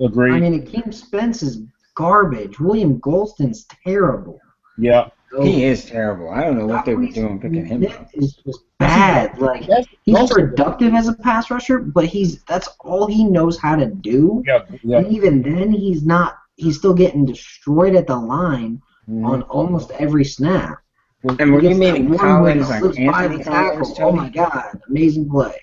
agreed. I mean, Akeem Spence is garbage. William Golston's terrible. Yeah. So, He is terrible. I don't know what they were doing picking him up. Is just bad. Like he's productive as a pass rusher, but that's all he knows how to do. Yeah. And even then, he's not. He's still getting destroyed at the line on almost every snap. And were you meaning Collins like like Anthony Collins? Oh my God, amazing play.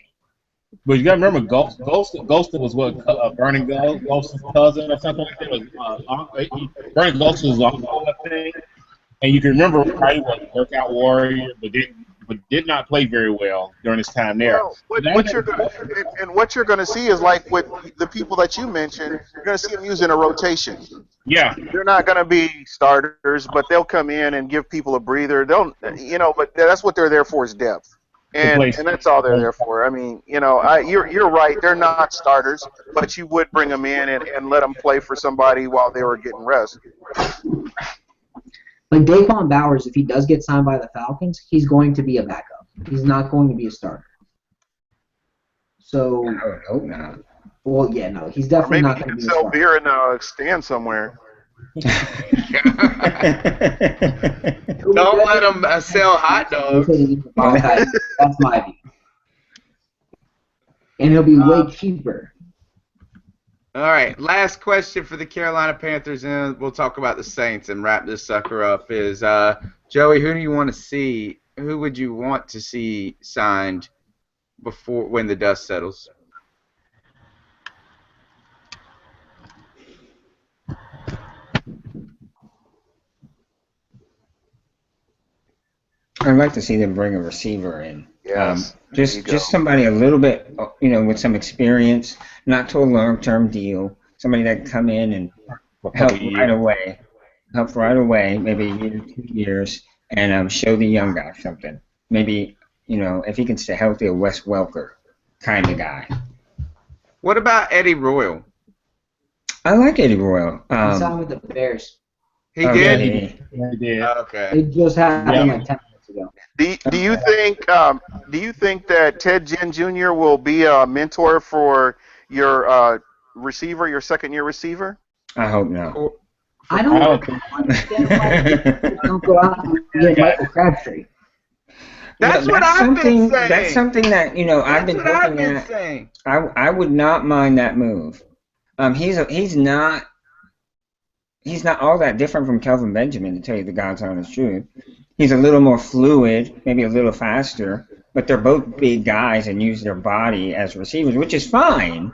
But you got to remember, Golston was what Vernon Golston's cousin or something like that. Vernon Golston was uncle, I think. And you can remember how he was a workout warrior, but did not play very well during his time there. Well, what you're going to see is like with the people that you mentioned, you're going to see them using a rotation. Yeah. They're not going to be starters, but they'll come in and give people a breather. But that's what they're there for is depth. And that's all they're there for. I mean, you're right. They're not starters, but you would bring them in and let them play for somebody while they were getting rest. Like Daquan Bowers, if he does get signed by the Falcons, he's going to be a backup. He's not going to be a starter. So I would hope not. Well, yeah, no, he's definitely not going to be a starter. Maybe he can sell beer and stand somewhere. Don't let him sell hot dogs. That's my view. And he'll be way cheaper. All right, last question for the Carolina Panthers, and we'll talk about the Saints and wrap this sucker up. Is Joey, who do you want to see? Who would you want to see signed when the dust settles? I'd like to see them bring a receiver in. Yes. Just somebody a little bit, with some experience, not to a long-term deal. Somebody that can come in and help right away. Help right away, maybe a year, 2 years, and show the young guy something. Maybe, if he can stay healthy, a Wes Welker kind of guy. What about Eddie Royal? I like Eddie Royal. He signed with the Bears. He did? He did. Okay. It just happened like 10 minutes ago. Do you think that Ted Ginn Jr. will be a mentor for your receiver, your second-year receiver? I hope not. I don't understand why don't go out and get Michael Crabtree. That's what I've been saying. That's something that I've been looking at. Saying. I would not mind that move. He's not all that different from Kelvin Benjamin, to tell you the God's honest truth. He's a little more fluid, maybe a little faster, but they're both big guys and use their body as receivers, which is fine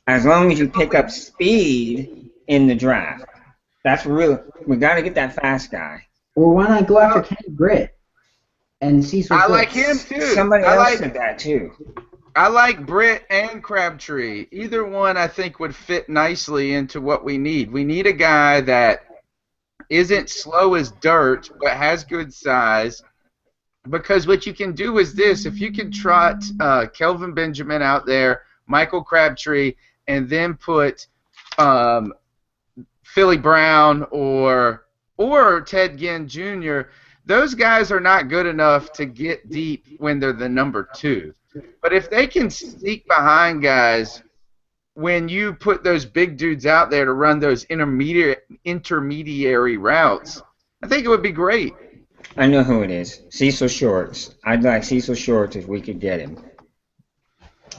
as long as you pick up speed in the draft. That's real. We got to get that fast guy. Or why not go after Kenny Britt and Cecil? I like him too. Somebody else said that too. I like Britt and Crabtree. Either one I think would fit nicely into what we need. We need a guy that isn't slow as dirt but has good size, because what you can do is this: if you can trot Kelvin Benjamin out there, Michael Crabtree, and then put Philly Brown or Ted Ginn Jr., those guys are not good enough to get deep when they're the number 2. But if they can sneak behind guys when you put those big dudes out there to run those intermediary routes, I think it would be great. I know who it is. Cecil Shorts. I'd like Cecil Shorts if we could get him.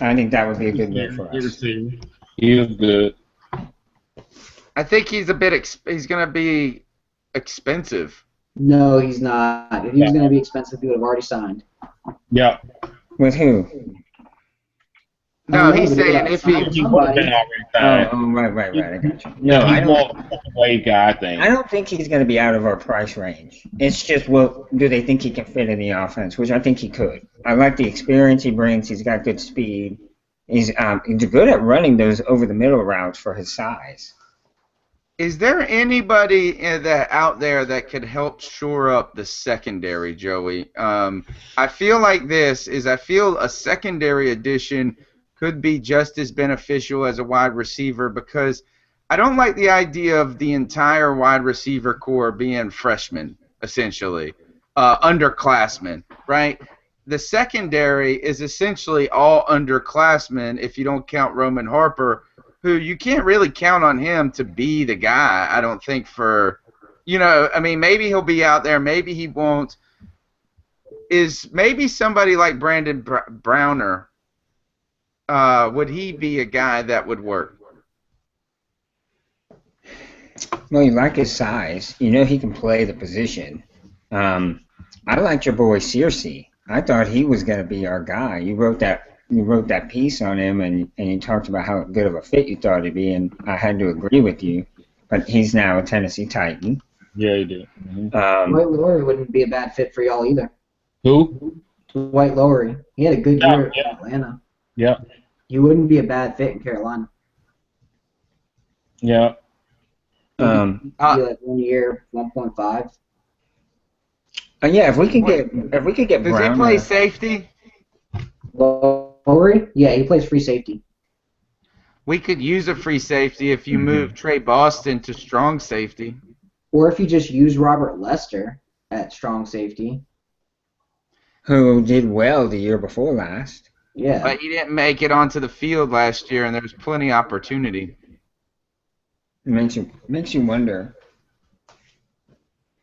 I think that would be a good move for us. He is good. I think he's he's going to be expensive. No, he's not. If he was going to be expensive, he would have already signed. Yeah. With who? No, he's saying if he. He would have been already signed. Right. I got you. No, he's more of a wave guy, I think. I don't think he's going to be out of our price range. It's just, well, do they think he can fit in the offense, which I think he could. I like the experience he brings. He's got good speed. He's good at running those over-the-middle routes for his size. Is there anybody out there that could help shore up the secondary, Joey? I feel like a secondary addition could be just as beneficial as a wide receiver, because I don't like the idea of the entire wide receiver core being freshmen, essentially, underclassmen, right? the secondary is essentially all underclassmen if you don't count Roman Harper, who you can't really count on him to be the guy, I don't think, for, I mean, maybe he'll be out there, maybe he won't. Is maybe somebody like Brandon Browner, would he be a guy that would work? Well, you like his size. He can play the position. I liked your boy Searcy. I thought he was going to be our guy. You wrote that piece on him, and you talked about how good of a fit you thought he'd be, and I had to agree with you. But he's now a Tennessee Titan. Yeah, he did. Dwight Lowery wouldn't be a bad fit for y'all either. Who? Dwight Lowery. He had a good year in Atlanta. Yeah. He wouldn't be a bad fit in Carolina. Yeah. He'd be like 1 year, 1.5. Yeah, if we could get Does Brown. he play safety? Lowery? Yeah, he plays free safety. We could use a free safety if you move Trey Boston to strong safety. Or if you just use Robert Lester at strong safety. Who did well the year before last. Yeah. But he didn't make it onto the field last year, and there was plenty of opportunity. It makes you wonder.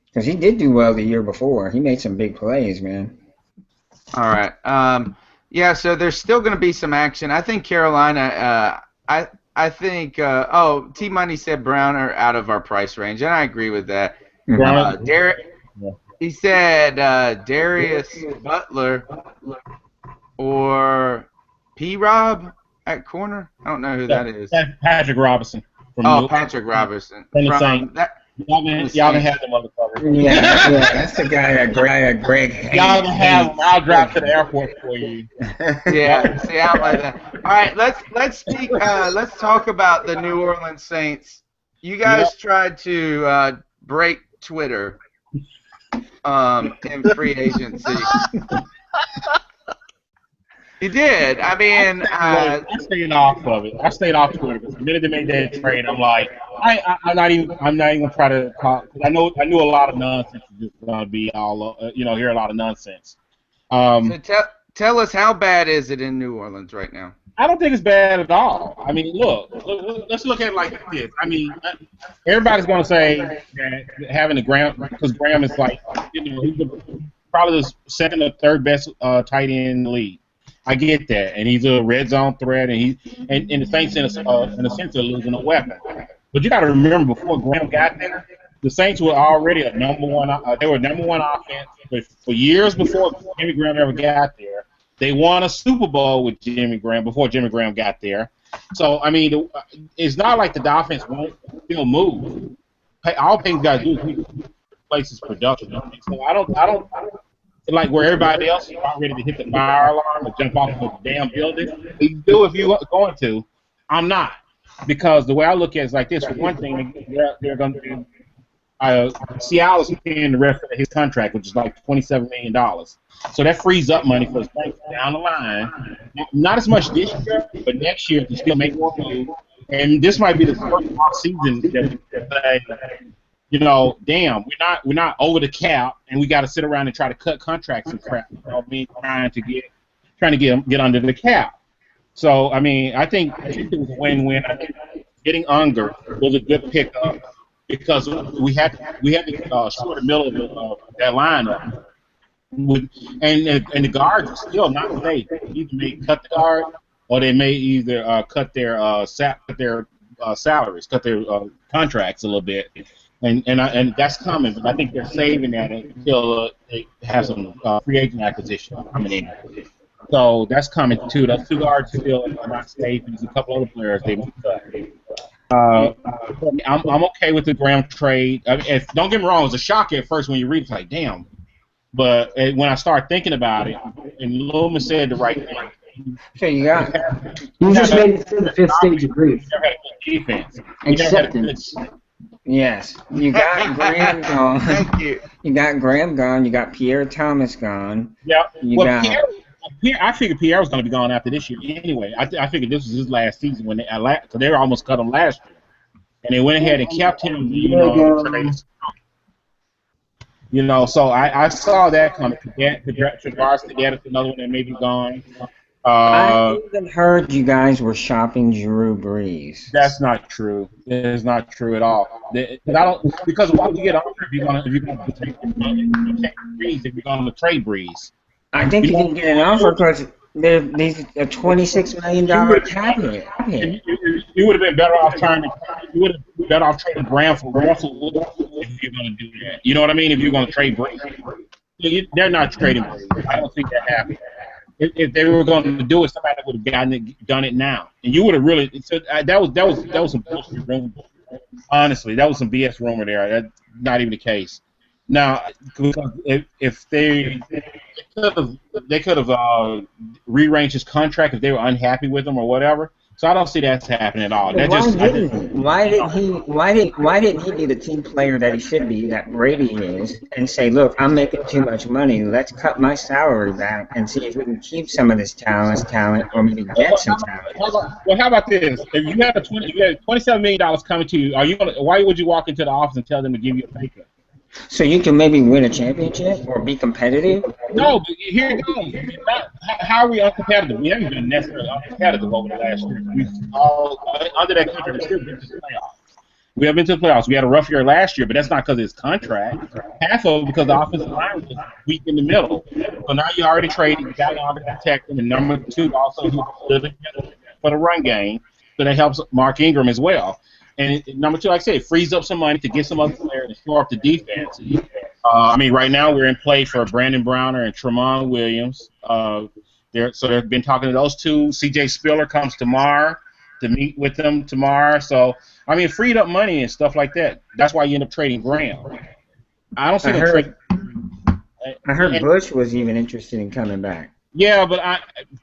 Because he did do well the year before. He made some big plays, man. All right. Yeah, so there's still going to be some action. I think Carolina, I think, T-Money said Browner out of our price range, and I agree with that. He said Darius Butler or P-Rob at corner. I don't know who that is. Patrick Robinson. Patrick Robinson. From the Saints. Y'all can have them motherfuckers. Yeah, that's the guy that Greg hates. Y'all can have them. I'll drive to the airport for you. Yeah, see, I like that. All right, let's speak. Let's talk about the New Orleans Saints. You guys tried to break Twitter in free agency. You did. I mean, I stayed off of it. I stayed off Twitter because the minute they made that trade, I'm like, I'm not even gonna try to talk. I knew a lot of nonsense is just gonna be all, hear a lot of nonsense. So tell us, how bad is it in New Orleans right now? I don't think it's bad at all. I mean, look, let's look at it like this. I mean, everybody's gonna say that having Graham, because Graham is like, he's probably the second or third best tight end in the league. I get that, and he's a red zone threat, and the Saints in a sense are losing a weapon. But you got to remember, before Graham got there, the Saints were already a number one. They were number one offense. But for years before Jimmy Graham ever got there, they won a Super Bowl with Jimmy Graham before Jimmy Graham got there. So I mean, it's not like the offense won't still move. All things got to do is replace his production. So I don't. Like where everybody else is about ready to hit the fire alarm or jump off of the damn building. You do if you're going to. I'm not. Because the way I look at it is like this. For one thing, they're going to do Seattle is paying the rest of his contract, which is like $27 million. So that frees up money for the Saints down the line. Not as much this year, but next year to still make more money. And this might be the first off season that damn, we're not over the cap, and we got to sit around and try to cut contracts and crap. Trying to get under the cap. So I mean, I think it was a win-win. I think getting Unger was a good pickup because we had to short the middle of that lineup. And the guards are still not safe. They either may cut the guard, or they may either cut their salaries, cut their contracts a little bit. And that's coming, but I think they're saving that until they have some free agent acquisition coming in. So that's coming too. Those two guards still are not safe. There's a couple other players they may cut. I'm okay with the Graham trade. I mean, don't get me wrong, it was a shock at first when you read it. It's like, damn. But when I start thinking about it, and Loomis said the right thing. So you just made it through the fifth stage of grief. You never had a good defense. Acceptance. Yes, you got Graham gone. Thank you. You got Graham gone. You got Pierre Thomas gone. Yeah. Pierre, I figured Pierre was going to be gone after this year anyway. I figured this was his last season when they were almost cut him last year, and they went ahead and kept him. So I saw that coming. Tavares Cadet is another one that may be gone. I even heard you guys were shopping Drew Brees. That's not true. It is not true at all. Because why would you get offered if you're gonna take Brees if you're gonna trade Brees? I think you can get an offer because there's a $26 million cap hit. You would have been better off trading Graham for Russell if you're gonna do that. You know what I mean? If you're gonna trade Brees, they're not trading Brees. I don't think that happened. If they were going to do it, somebody would have done it now, and you would have really. So that was some bullshit rumor. Honestly, that was some BS rumor there. That's not even the case. Now, if they could have rearranged his contract if they were unhappy with him or whatever. So I don't see that happening at all. Why didn't he be the team player that he should be, that Brady is, and say, look, I'm making too much money. Let's cut my salary back and see if we can keep some of this talent, or maybe get some talent. How about this? If you had $27 million coming to you, why would you walk into the office and tell them to give you a pay cut? So you can maybe win a championship or be competitive? No, but here it goes. How are we uncompetitive? We haven't been necessarily uncompetitive over the last year. We've all, under that contract, we've still been to the playoffs. We have been to the playoffs. We had a rough year last year, but that's not because of his contract. Half of it because the offensive line was weak in the middle. So now you already traded. You got on to protect him. And number two, also, for the run game. So that helps Mark Ingram as well. And number two, like I said, it frees up some money to get some other players to shore up the defense. Right now we're in play for Brandon Browner and Tremont Williams. They've been talking to those two. C.J. Spiller comes tomorrow to meet with them tomorrow. So, it freed up money and stuff like that. That's why you end up trading Graham. I don't see them trading. I heard Bush was even interested in coming back. Yeah, but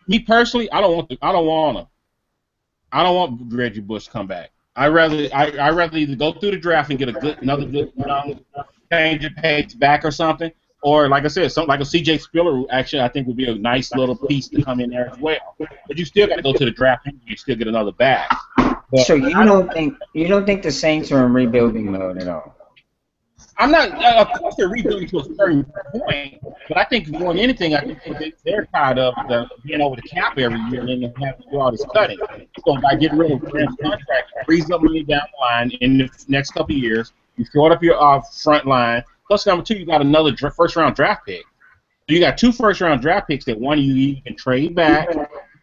me personally, I don't want him. I don't want Reggie Bush to come back. I rather either go through the draft and get another good young change of pace back or something, or like I said, something like a C.J. Spiller actually I think would be a nice little piece to come in there as well. But you still got to go to the draft and you still get another back. But so you don't think the Saints are in rebuilding mode at all? I'm not. Of course, they're rebuilding to a certain point, but I think more than anything, I think they're tired of being over the cap every year and then having to do all this cutting. So by getting rid of Graham's contract, it frees up money down the line in the next couple of years. You short up your front line. Plus, number two, you got another first-round draft pick. So you got two first-round draft picks that one you can trade back,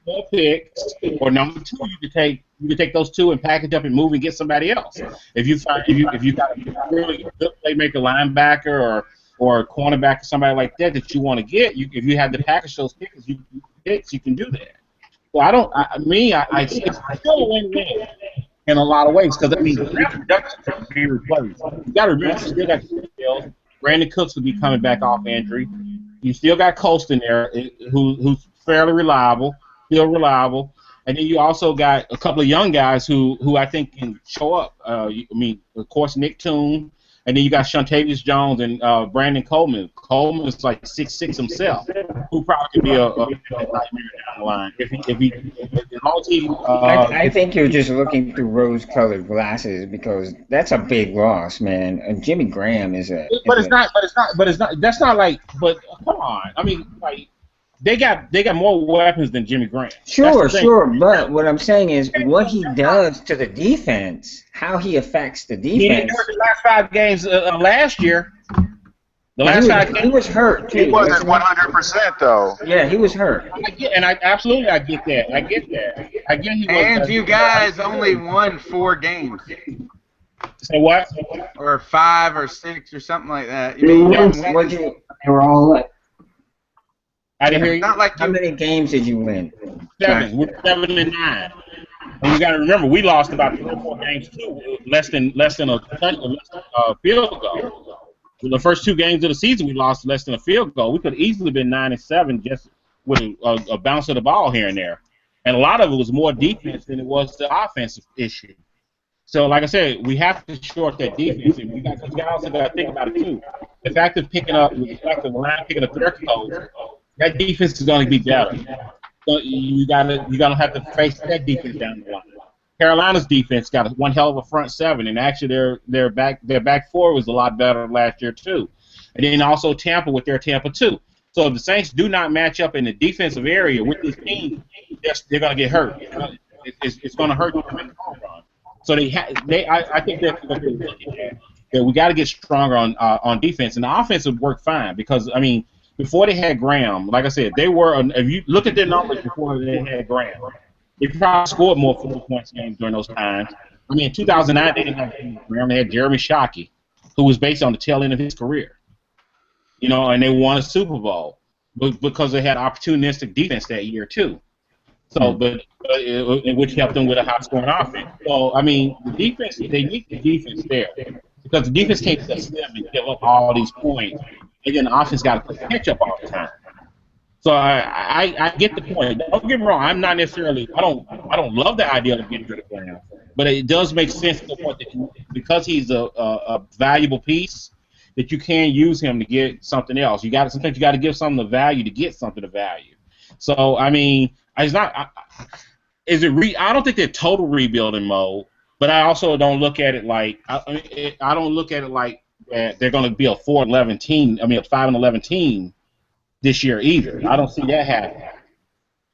more picks, or number two, you can take those two and package up and move and get somebody else. If you got a really good playmaker, linebacker, or a cornerback or somebody like that you want to get, if you have to package those picks, you can do that. So it's still a win-win in a lot of ways because draft production can be replaced. You got to remember, you still got skills. Brandon Cooks will be coming back off injury. You still got Colston there, who's fairly reliable. Still reliable, and then you also got a couple of young guys who I think can show up. Of course, Nick Toon, and then you got Shantavius Jones and Brandon Coleman. Coleman is like 6'6" himself, who probably could be a nightmare down the line. I think you're just looking through rose-colored glasses because that's a big loss, man. And Jimmy Graham is a. But it's not. That's not like. But come on, They got more weapons than Jimmy Graham. Sure. But what I'm saying is what he does to the defense, how he affects the defense. He didn't do it the last 5 games last year. He was hurt, too. He wasn't 100%, though. Yeah, he was hurt. I get that. I get he was. And you guys only won 4 games. Say what? Or 5 or 6 or something like that. They were all like. I didn't hear you. Not like How many games did you win? 7. We're 7-9. And you got to remember, we lost about 3 or 4 games too, less than a field goal. The first 2 games of the season, we lost less than a field goal. We could have easily been 9-7 just with a bounce of the ball here and there. And a lot of it was more defense than it was the offensive issue. So, like I said, we have to short that defense, and we also got to think about it too. The fact of picking up their coach. That defense is going to be better. So you're gonna have to face that defense down the line. Carolina's defense got one hell of a front 7, and actually their back 4 was a lot better last year too. and then also Tampa with their Tampa 2. So if the Saints do not match up in the defensive area with this team, they're going to get hurt. It's going to hurt them to make a long run. So I think that's what they're looking at. That we got to get stronger on defense, and the offense would work fine because I mean, before they had Graham, like I said, they were. If you look at their numbers before they had Graham, they probably scored more 40 points games during those times. I mean, in 2009 they didn't have Graham; they had Jeremy Shockey, who was based on the tail end of his career. You know, and they won a Super Bowl because they had opportunistic defense that year too. So, which helped them with a high-scoring offense. So, I mean, the defense, they need the defense there because the defense can't just them and give up all these points, and then the offense got to play catch-up all the time. So, I get the point. Don't get me wrong. I'm not necessarily. I don't love the idea of getting rid of Brown, but it does make sense to the point that because he's a valuable piece, that you can use him to get something else. Sometimes you got to give something of value to get something of value. So, I mean. It's not. I don't think they're total rebuilding mode, but I also don't look at it like I don't look at it like they're going to be a 4-11 team. I mean, a 5-11 team this year either. I don't see that happening.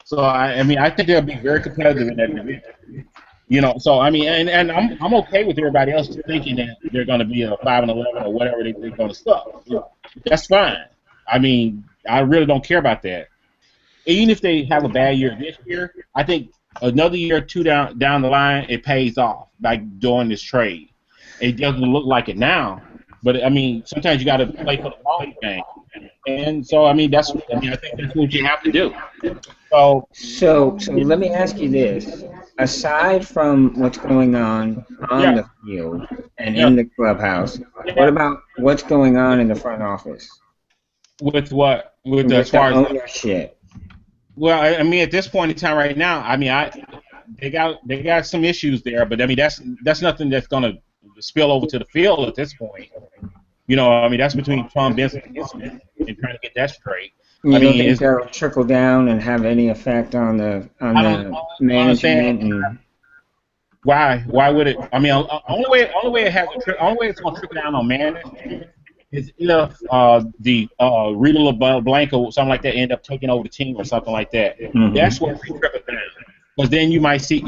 So I mean, I think they'll be very competitive in that division. You know, so I mean, and I'm okay with everybody else thinking that they're going to be a 5-11 or whatever they're going to stuff. You know, that's fine. I mean, I really don't care about that. Even if they have a bad year this year, I think another year or two down the line, it pays off by doing this trade. It doesn't look like it now, but I mean, sometimes you got to play for the long game, and so I mean, I think that's what you have to do. So let me ask you this: aside from what's going on the field and in the clubhouse, what about what's going on in the front office? With what? With as far as ownership. Well, I mean, at this point in time, right now, I mean, they got some issues there, but I mean, that's nothing that's gonna spill over to the field at this point. You know, I mean, that's between Tom Benson and Smith and trying to get that straight. You don't think that'll trickle down and have any effect on the management? And why would it? I mean, only way it's gonna trickle down on management is if the Rita LeBlanc or something like that end up taking over the team or something like that. Mm-hmm. That's where we trickle down. Because then you might see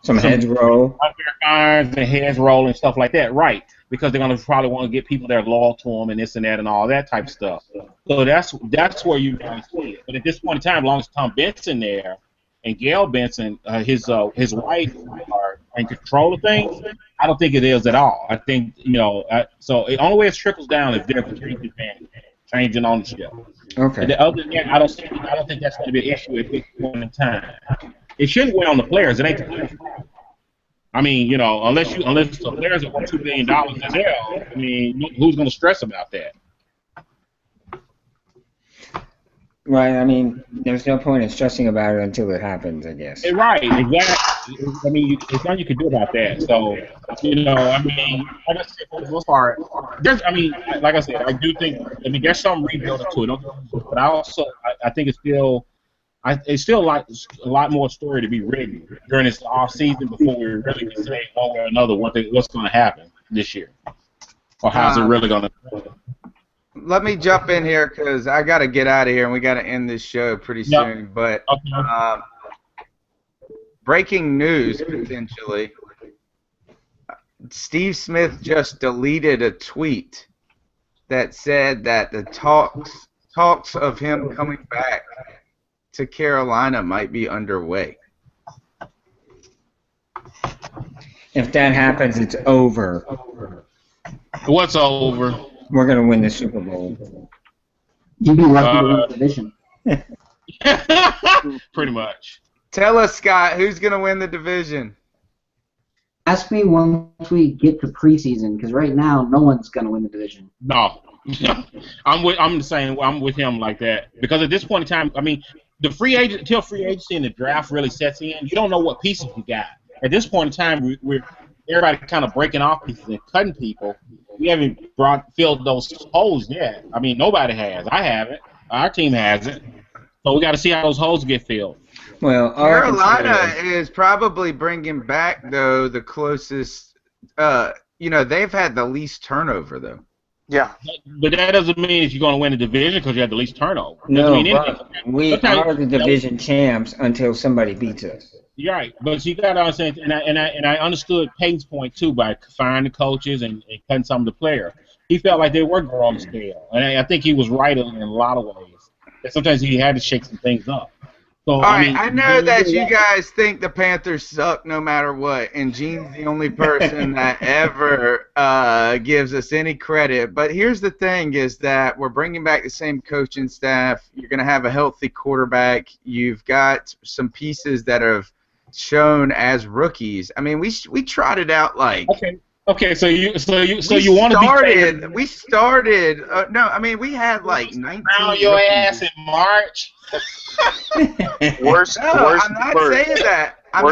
some heads roll, irons and heads roll and stuff like that, right? Because they're gonna probably want to get people that are loyal to them and this and that and all that type of stuff. So that's where you guys see it. But at this point in time, as long as Tom Benson there and Gail Benson, his wife, are in control of things, I don't think it is at all. I think, you know, so the only way it trickles down is there's a changing ownership. Okay. But other than that, I don't think that's going to be an issue at this point in time. It shouldn't weigh on the players. It ain't the players' problem. I mean, you know, unless the players are worth $2 billion as well, I mean, who's going to stress about that? Right. I mean, there's no point in stressing about it until it happens, I guess. Right. Exactly. I mean, there's nothing you can do about that. So, you know, I mean, like I said, for the most part, like I said, I do think. I mean, there's some rebuilding to it, but I think it's still a lot more story to be written during this off season before we really can say one way or another what's going to happen this year, or how's it really going to. Let me jump in here because I got to get out of here and we got to end this show pretty soon. But breaking news potentially. Steve Smith just deleted a tweet that said that the talks of him coming back to Carolina might be underway. If that happens, it's over. What's over? We're going to win the Super Bowl. You'd be lucky to win the division. Pretty much. Tell us, Scott, who's going to win the division? Ask me once we get to preseason, because right now no one's going to win the division. No. I'm saying I'm with him like that. Because at this point in time, I mean, until free agency and the draft really sets in, you don't know what pieces you got. At this point in time, we're everybody kind of breaking off pieces and cutting people. We haven't filled those holes yet. I mean, nobody has. I haven't. Our team hasn't. So we got to see how those holes get filled. Well, Carolina is probably bringing back, though, the closest they've had the least turnover though. Yeah. But that doesn't mean that you're going to win the division because you have the least turnover. Doesn't No, mean anything. but we are the division champs until somebody beats us. You're right, but you got to understand, and I understood Peyton's point too by firing the coaches and cutting some of the players. He felt like they were growing the scale, and I think he was right in a lot of ways. That sometimes he had to shake some things up. So All right, I know that you guys think the Panthers suck no matter what, and Gene's the only person that ever gives us any credit. But here's the thing is that we're bringing back the same coaching staff. You're going to have a healthy quarterback. You've got some pieces that have shown as rookies. I mean, we trotted out like... Okay, so you want to be... We started... no, I mean, we had like 19 Round your ass in March. Worst I'm not saying that. I'm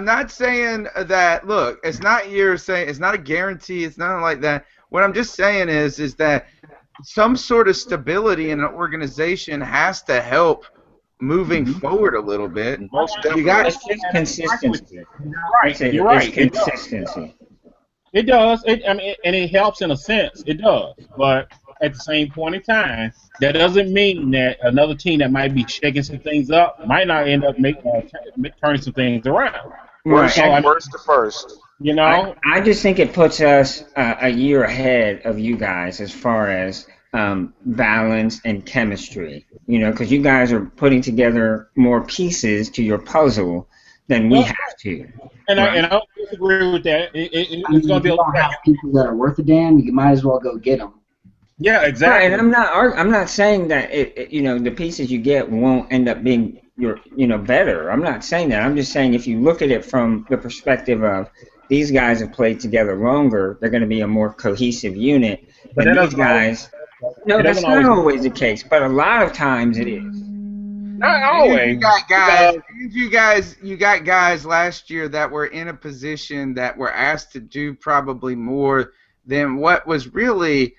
not saying that. Look, it's not you're saying. It's not a guarantee. It's nothing like that. What I'm just saying is that some sort of stability in an organization has to help moving forward a little bit. You got it's just consistency. You're right. It's consistency. It does. And it helps in a sense. It does, but at the same point in time, that doesn't mean that another team that might be shaking some things up might not end up turning some things around. Worst to first. I just think it puts us a year ahead of you guys as far as balance and chemistry. Because you guys are putting together more pieces to your puzzle than we have to. And I don't disagree with that. It's going to be you don't have people that are worth a damn. You might as well go get them. Yeah, exactly. Right, and I'm not saying that the pieces you get won't end up being better. I'm not saying that. I'm just saying if you look at it from the perspective of these guys have played together longer, they're going to be a more cohesive unit. But these guys, that's not always the case. But a lot of times it is. Not always. You got guys last year that were in a position that were asked to do probably more than what was really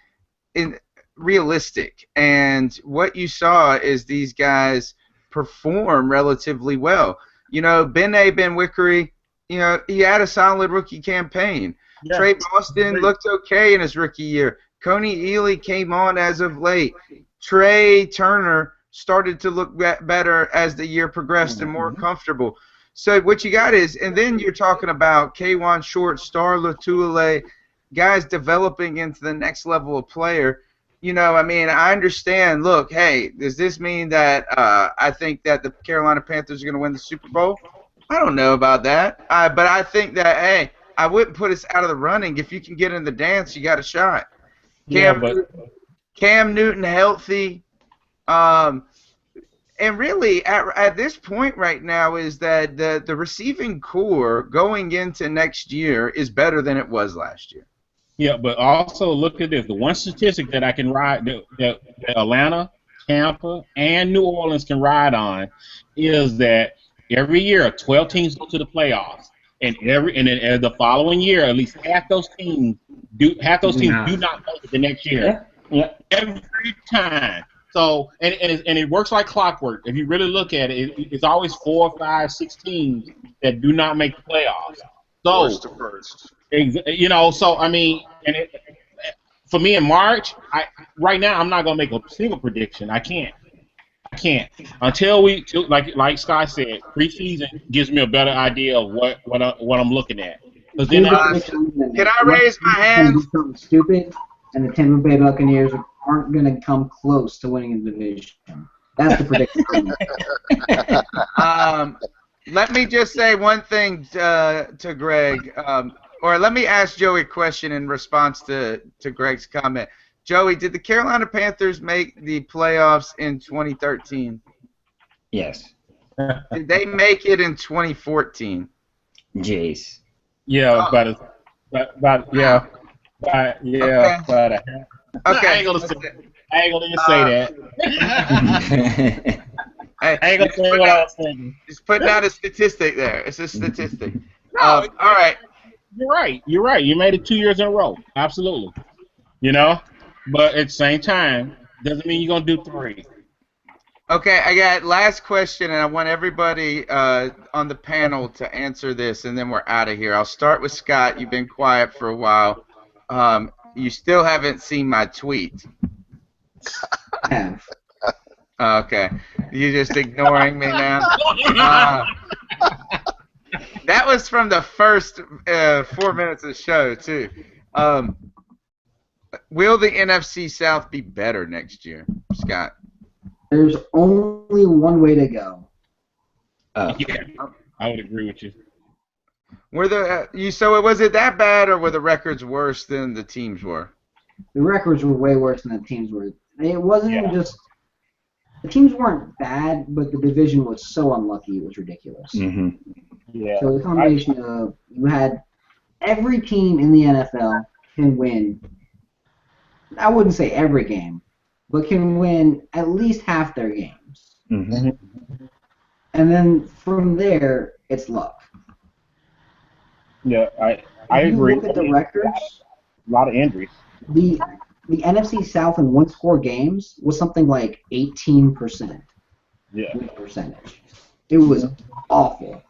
realistic, and what you saw is these guys perform relatively well. Ben Wickery, he had a solid rookie campaign. Yeah. Trey Boston looked okay in his rookie year. Coney Ely came on as of late. Trey Turner started to look better as the year progressed and more comfortable. So what you got is, and then you're talking about K'Wan Short, Star Latuile, guys developing into the next level of player. I understand. Look, hey, does this mean that I think that the Carolina Panthers are going to win the Super Bowl? I don't know about that. But I think that, hey, I wouldn't put us out of the running. If you can get in the dance, you got a shot. Cam Newton healthy. And really, at this point right now is that the receiving core going into next year is better than it was last year. Yeah, but also look at this. The one statistic that I can ride, that Atlanta, Tampa, and New Orleans can ride on, is that every year 12 teams go to the playoffs, and the following year at least half those teams do not make it the next year. Yeah. Every time. So and it works like clockwork. If you really look at it, it's always 4, 5, 6 teams that do not make the playoffs. So worst to first. So I mean, for me in March, right now I'm not gonna make a single prediction. I can't until like Scott said, preseason gives me a better idea of what I'm looking at. Can I raise my hand? Stupid, and the Tampa Bay Buccaneers aren't gonna come close to winning the division. That's the prediction. Let me just say one thing to Greg, or let me ask Joey a question in response to Greg's comment. Joey, did the Carolina Panthers make the playoffs in 2013? Yes. Did they make it in 2014? Jeez. Yeah, okay. Okay. I ain't gonna say that. I ain't gonna say what I was thinking. Just putting out a statistic there. It's a statistic. All right. You're right. You made it 2 years in a row. Absolutely. But at the same time, doesn't mean you're gonna do 3. Okay, I got last question, and I want everybody on the panel to answer this, and then we're out of here. I'll start with Scott. You've been quiet for a while. You still haven't seen my tweet. I have. Okay, you just ignoring me now. That was from the first 4 minutes of the show too. Will the NFC South be better next year, Scott? There's only one way to go. Yeah, I would agree with you. Were so was it that bad, or were the records worse than the teams were? The records were way worse than the teams were. It wasn't just the teams weren't bad, but the division was so unlucky it was ridiculous. Mm-hmm. Yeah. So the combination of you had every team in the NFL can win. I wouldn't say every game, but can win at least half their games. Mm-hmm. And then from there, it's luck. Yeah, I agree. Look at the records. A lot of injuries. The NFC South in one-score games was something like 18%. Yeah. Win percentage. It was awful.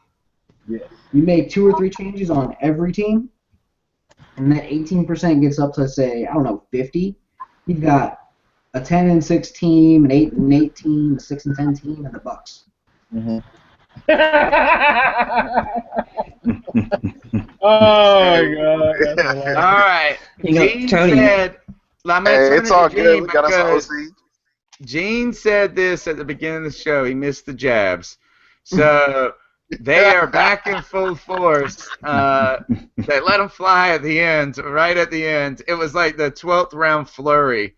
Yeah. You make 2 or 3 changes on every team, and that 18% gets up to, say, I don't know, 50. You've got a 10-6 team, an 8-8 team, a 6-10 team, and the Bucks. Mm-hmm. Oh my God! All right. Gene Tony. said, I'm gonna Hey, turn it's it all to good. Gene We got us because OC. Gene said this at the beginning of the show. He missed the jabs. So they are back in full force. They let them fly at the end, right at the end. It was like the 12th round flurry.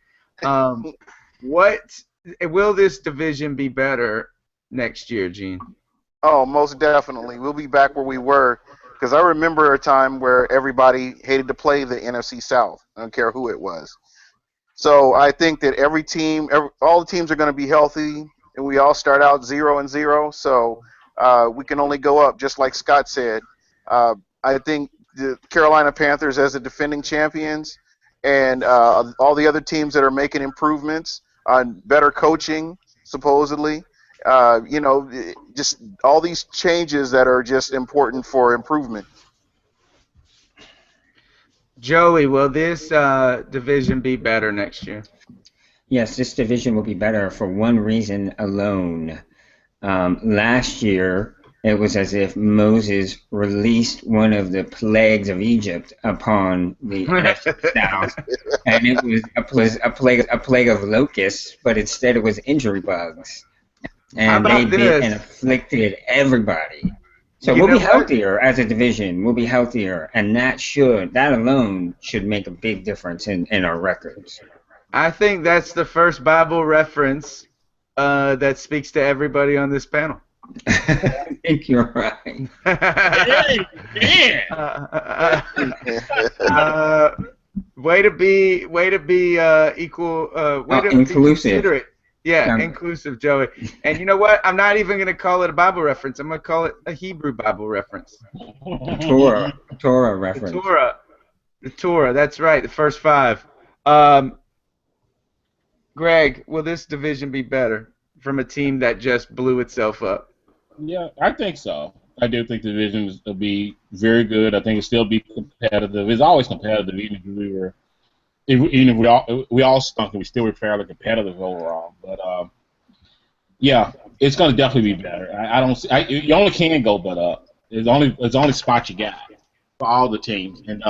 What will this division be better next year, Gene? Oh, most definitely. We'll be back where we were. Because I remember a time where everybody hated to play the NFC South. I don't care who it was. So I think that every team, all the teams are going to be healthy, and we all start out 0-0. So we can only go up, just like Scott said. I think the Carolina Panthers, as the defending champions, and all the other teams that are making improvements on better coaching, supposedly. Just all these changes that are just important for improvement. Joey, will this division be better next year? Yes, this division will be better for one reason alone. Last year, it was as if Moses released one of the plagues of Egypt upon the NFC South, and it was a plague of locusts, but instead it was injury bugs. And they bit and afflicted everybody. So we'll be healthier as a division. We'll be healthier, and that alone should make a big difference in our records. I think that's the first Bible reference that speaks to everybody on this panel. I think you're right. Way to be equal. Way to inclusive. Be considerate. Yeah, inclusive, Joey. And you know what? I'm not even going to call it a Bible reference. I'm going to call it a Hebrew Bible reference. Torah reference. The Torah. That's right. The first 5. Greg, will this division be better from a team that just blew itself up? Yeah, I think so. I do think the division will be very good. I think it'll still be competitive. It's always competitive, even if we all stunk, and we still were fairly competitive overall. But yeah, it's going to definitely be better. I don't see. You only can go but up. It's only spot you got for all the teams, and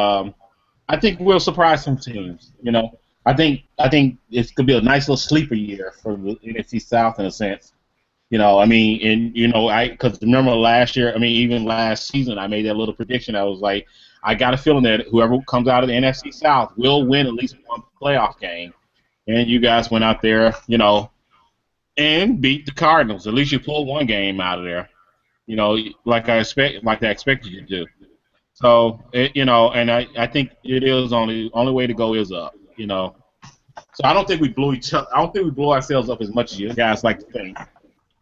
I think we'll surprise some teams. I think it's going to be a nice little sleeper year for the NFC South in a sense. Because remember last year, even last season, I made that little prediction. I was like, I got a feeling that whoever comes out of the NFC South will win at least one playoff game. And you guys went out there, and beat the Cardinals. At least you pulled one game out of there, like I expected you to do. So, and I think it is only way to go is up, So I don't think we blew ourselves up as much as you guys like to think.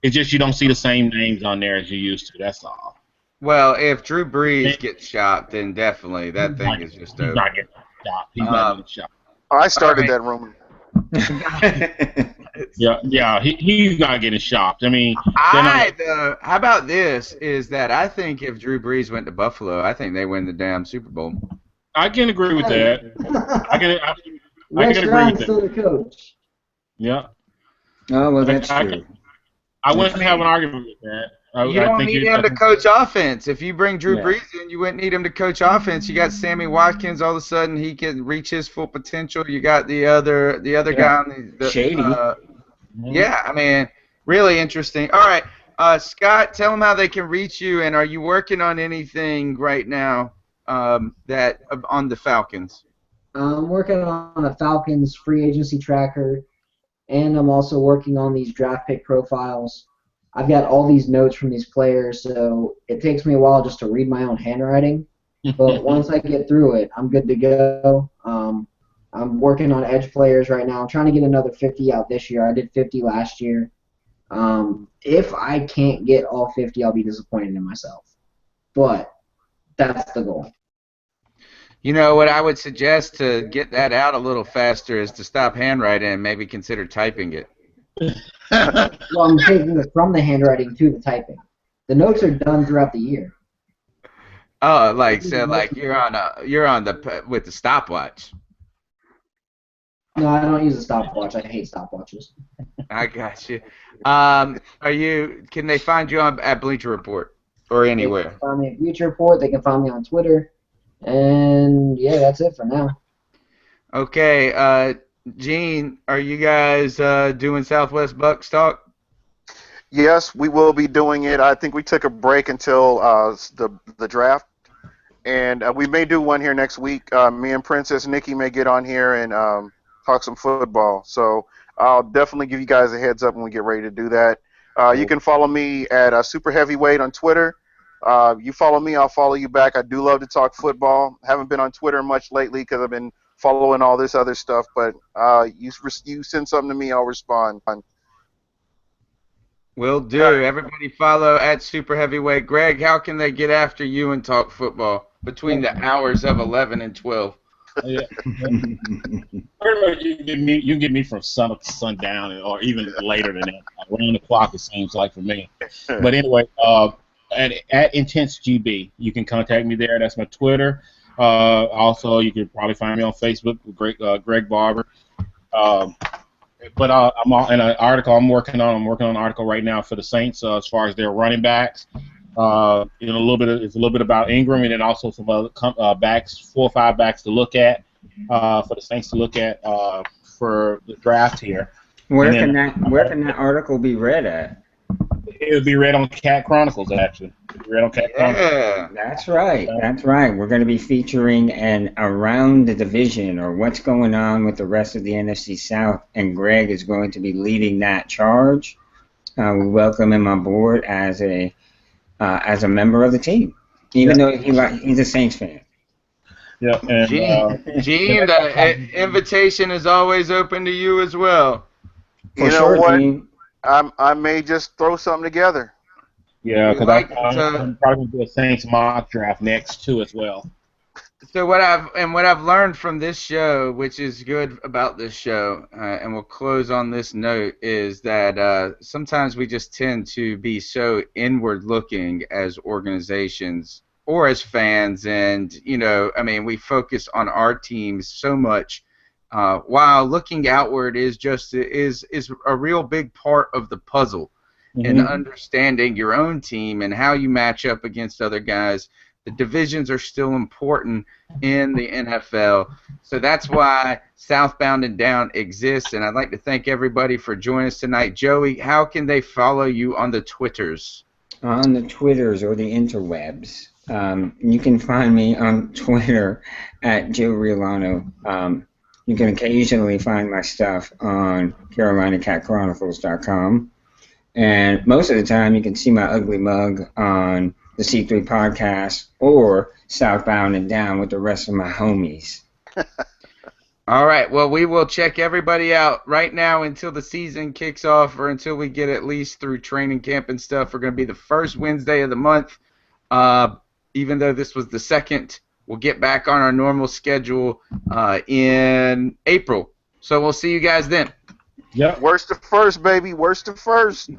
It's just you don't see the same names on there as you used to. That's all. Well, if Drew Brees gets shot, then definitely that thing is just over. He's not getting shot. He's not getting shot. I started that rumor. He's not getting shopped. I mean, how about this? Is that I think if Drew Brees went to Buffalo, I think they win the damn Super Bowl. I can agree with that. I can agree with that. Still the coach. Yeah. Oh well, that's true. I wouldn't have an argument with that. You don't need him to coach offense. If you bring Drew Brees in, you wouldn't need him to coach offense. You got Sammy Watkins. All of a sudden, he can reach his full potential. You got the other guy on the Shady. Yeah, I mean, really interesting. All right, Scott, tell them how they can reach you, and are you working on anything right now that on the Falcons? I'm working on the Falcons free agency tracker, and I'm also working on these draft pick profiles. I've got all these notes from these players, so it takes me a while just to read my own handwriting. But once I get through it, I'm good to go. I'm working on edge players right now. I'm trying to get another 50 out this year. I did 50 last year. If I can't get all 50, I'll be disappointed in myself. But that's the goal. You know, what I would suggest to get that out a little faster is to stop handwriting and maybe consider typing it. Well, I'm taking it from the handwriting to the typing. The notes are done throughout the year. Oh, like you're on with the stopwatch. No, I don't use a stopwatch. I hate stopwatches. I got you. Can they find you at Bleacher Report or anywhere? They can find me at Bleacher Report. They can find me on Twitter. And yeah, that's it for now. Okay, Gene, are you guys doing Southwest Bucks talk? Yes, we will be doing it. I think we took a break until the draft, and we may do one here next week. Me and Princess Nikki may get on here and talk some football. So I'll definitely give you guys a heads up when we get ready to do that. You can follow me at Super Heavyweight on Twitter. You follow me, I'll follow you back. I do love to talk football. Haven't been on Twitter much lately because I've been following all this other stuff, but you send something to me, I'll respond. Will do. Everybody follow at Super Heavyweight. Greg, how can they get after you and talk football between the hours of 11 and 12? Yeah. Pretty much you can get me from sun up to sundown, or even later than that. Around the clock, it seems like for me. But anyway, at Intense GB, you can contact me there. That's my Twitter. Also, you can probably find me on Facebook with Greg Barber. But I'm in an article I'm working on. I'm working on an article right now for the Saints as far as their running backs. It's a little bit about Ingram, and then also some other backs, 4 or 5 backs to look at for the Saints to look at for the draft here. Where can that article be read at? It would be read on Cat Chronicles, actually. Read on Cat Chronicles. That's right. That's right. We're going to be featuring an around the division, or what's going on with the rest of the NFC South, and Greg is going to be leading that charge. We welcome him on board as a member of the team, even though he's a Saints fan. Yeah, and Gene, the invitation is always open to you as well. You know what? Gene. I may just throw something together. Yeah, because I'm probably going to do a Saints mock draft next too as well. So what I've learned from this show, which is good about this show, and we'll close on this note, is that sometimes we just tend to be so inward-looking as organizations or as fans, and we focus on our teams so much. While looking outward is a real big part of the puzzle, in understanding your own team and how you match up against other guys. The divisions are still important in the NFL, so that's why Southbound and Down exists. And I'd like to thank everybody for joining us tonight. Joey, how can they follow you on the Twitters? On the Twitters or the interwebs, you can find me on Twitter at Joe Riolano. You can occasionally find my stuff on CarolinaCatChronicles.com. And most of the time, you can see my ugly mug on the C3 podcast or Southbound and Down with the rest of my homies. All right. Well, we will check everybody out right now until the season kicks off, or until we get at least through training camp and stuff. We're going to be the first Wednesday of the month. Even though this was the second, we'll get back on our normal schedule in April. So we'll see you guys then. Yep. Worst to first, baby. Worst to first.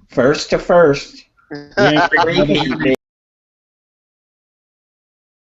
First to first. You ain't Repeat,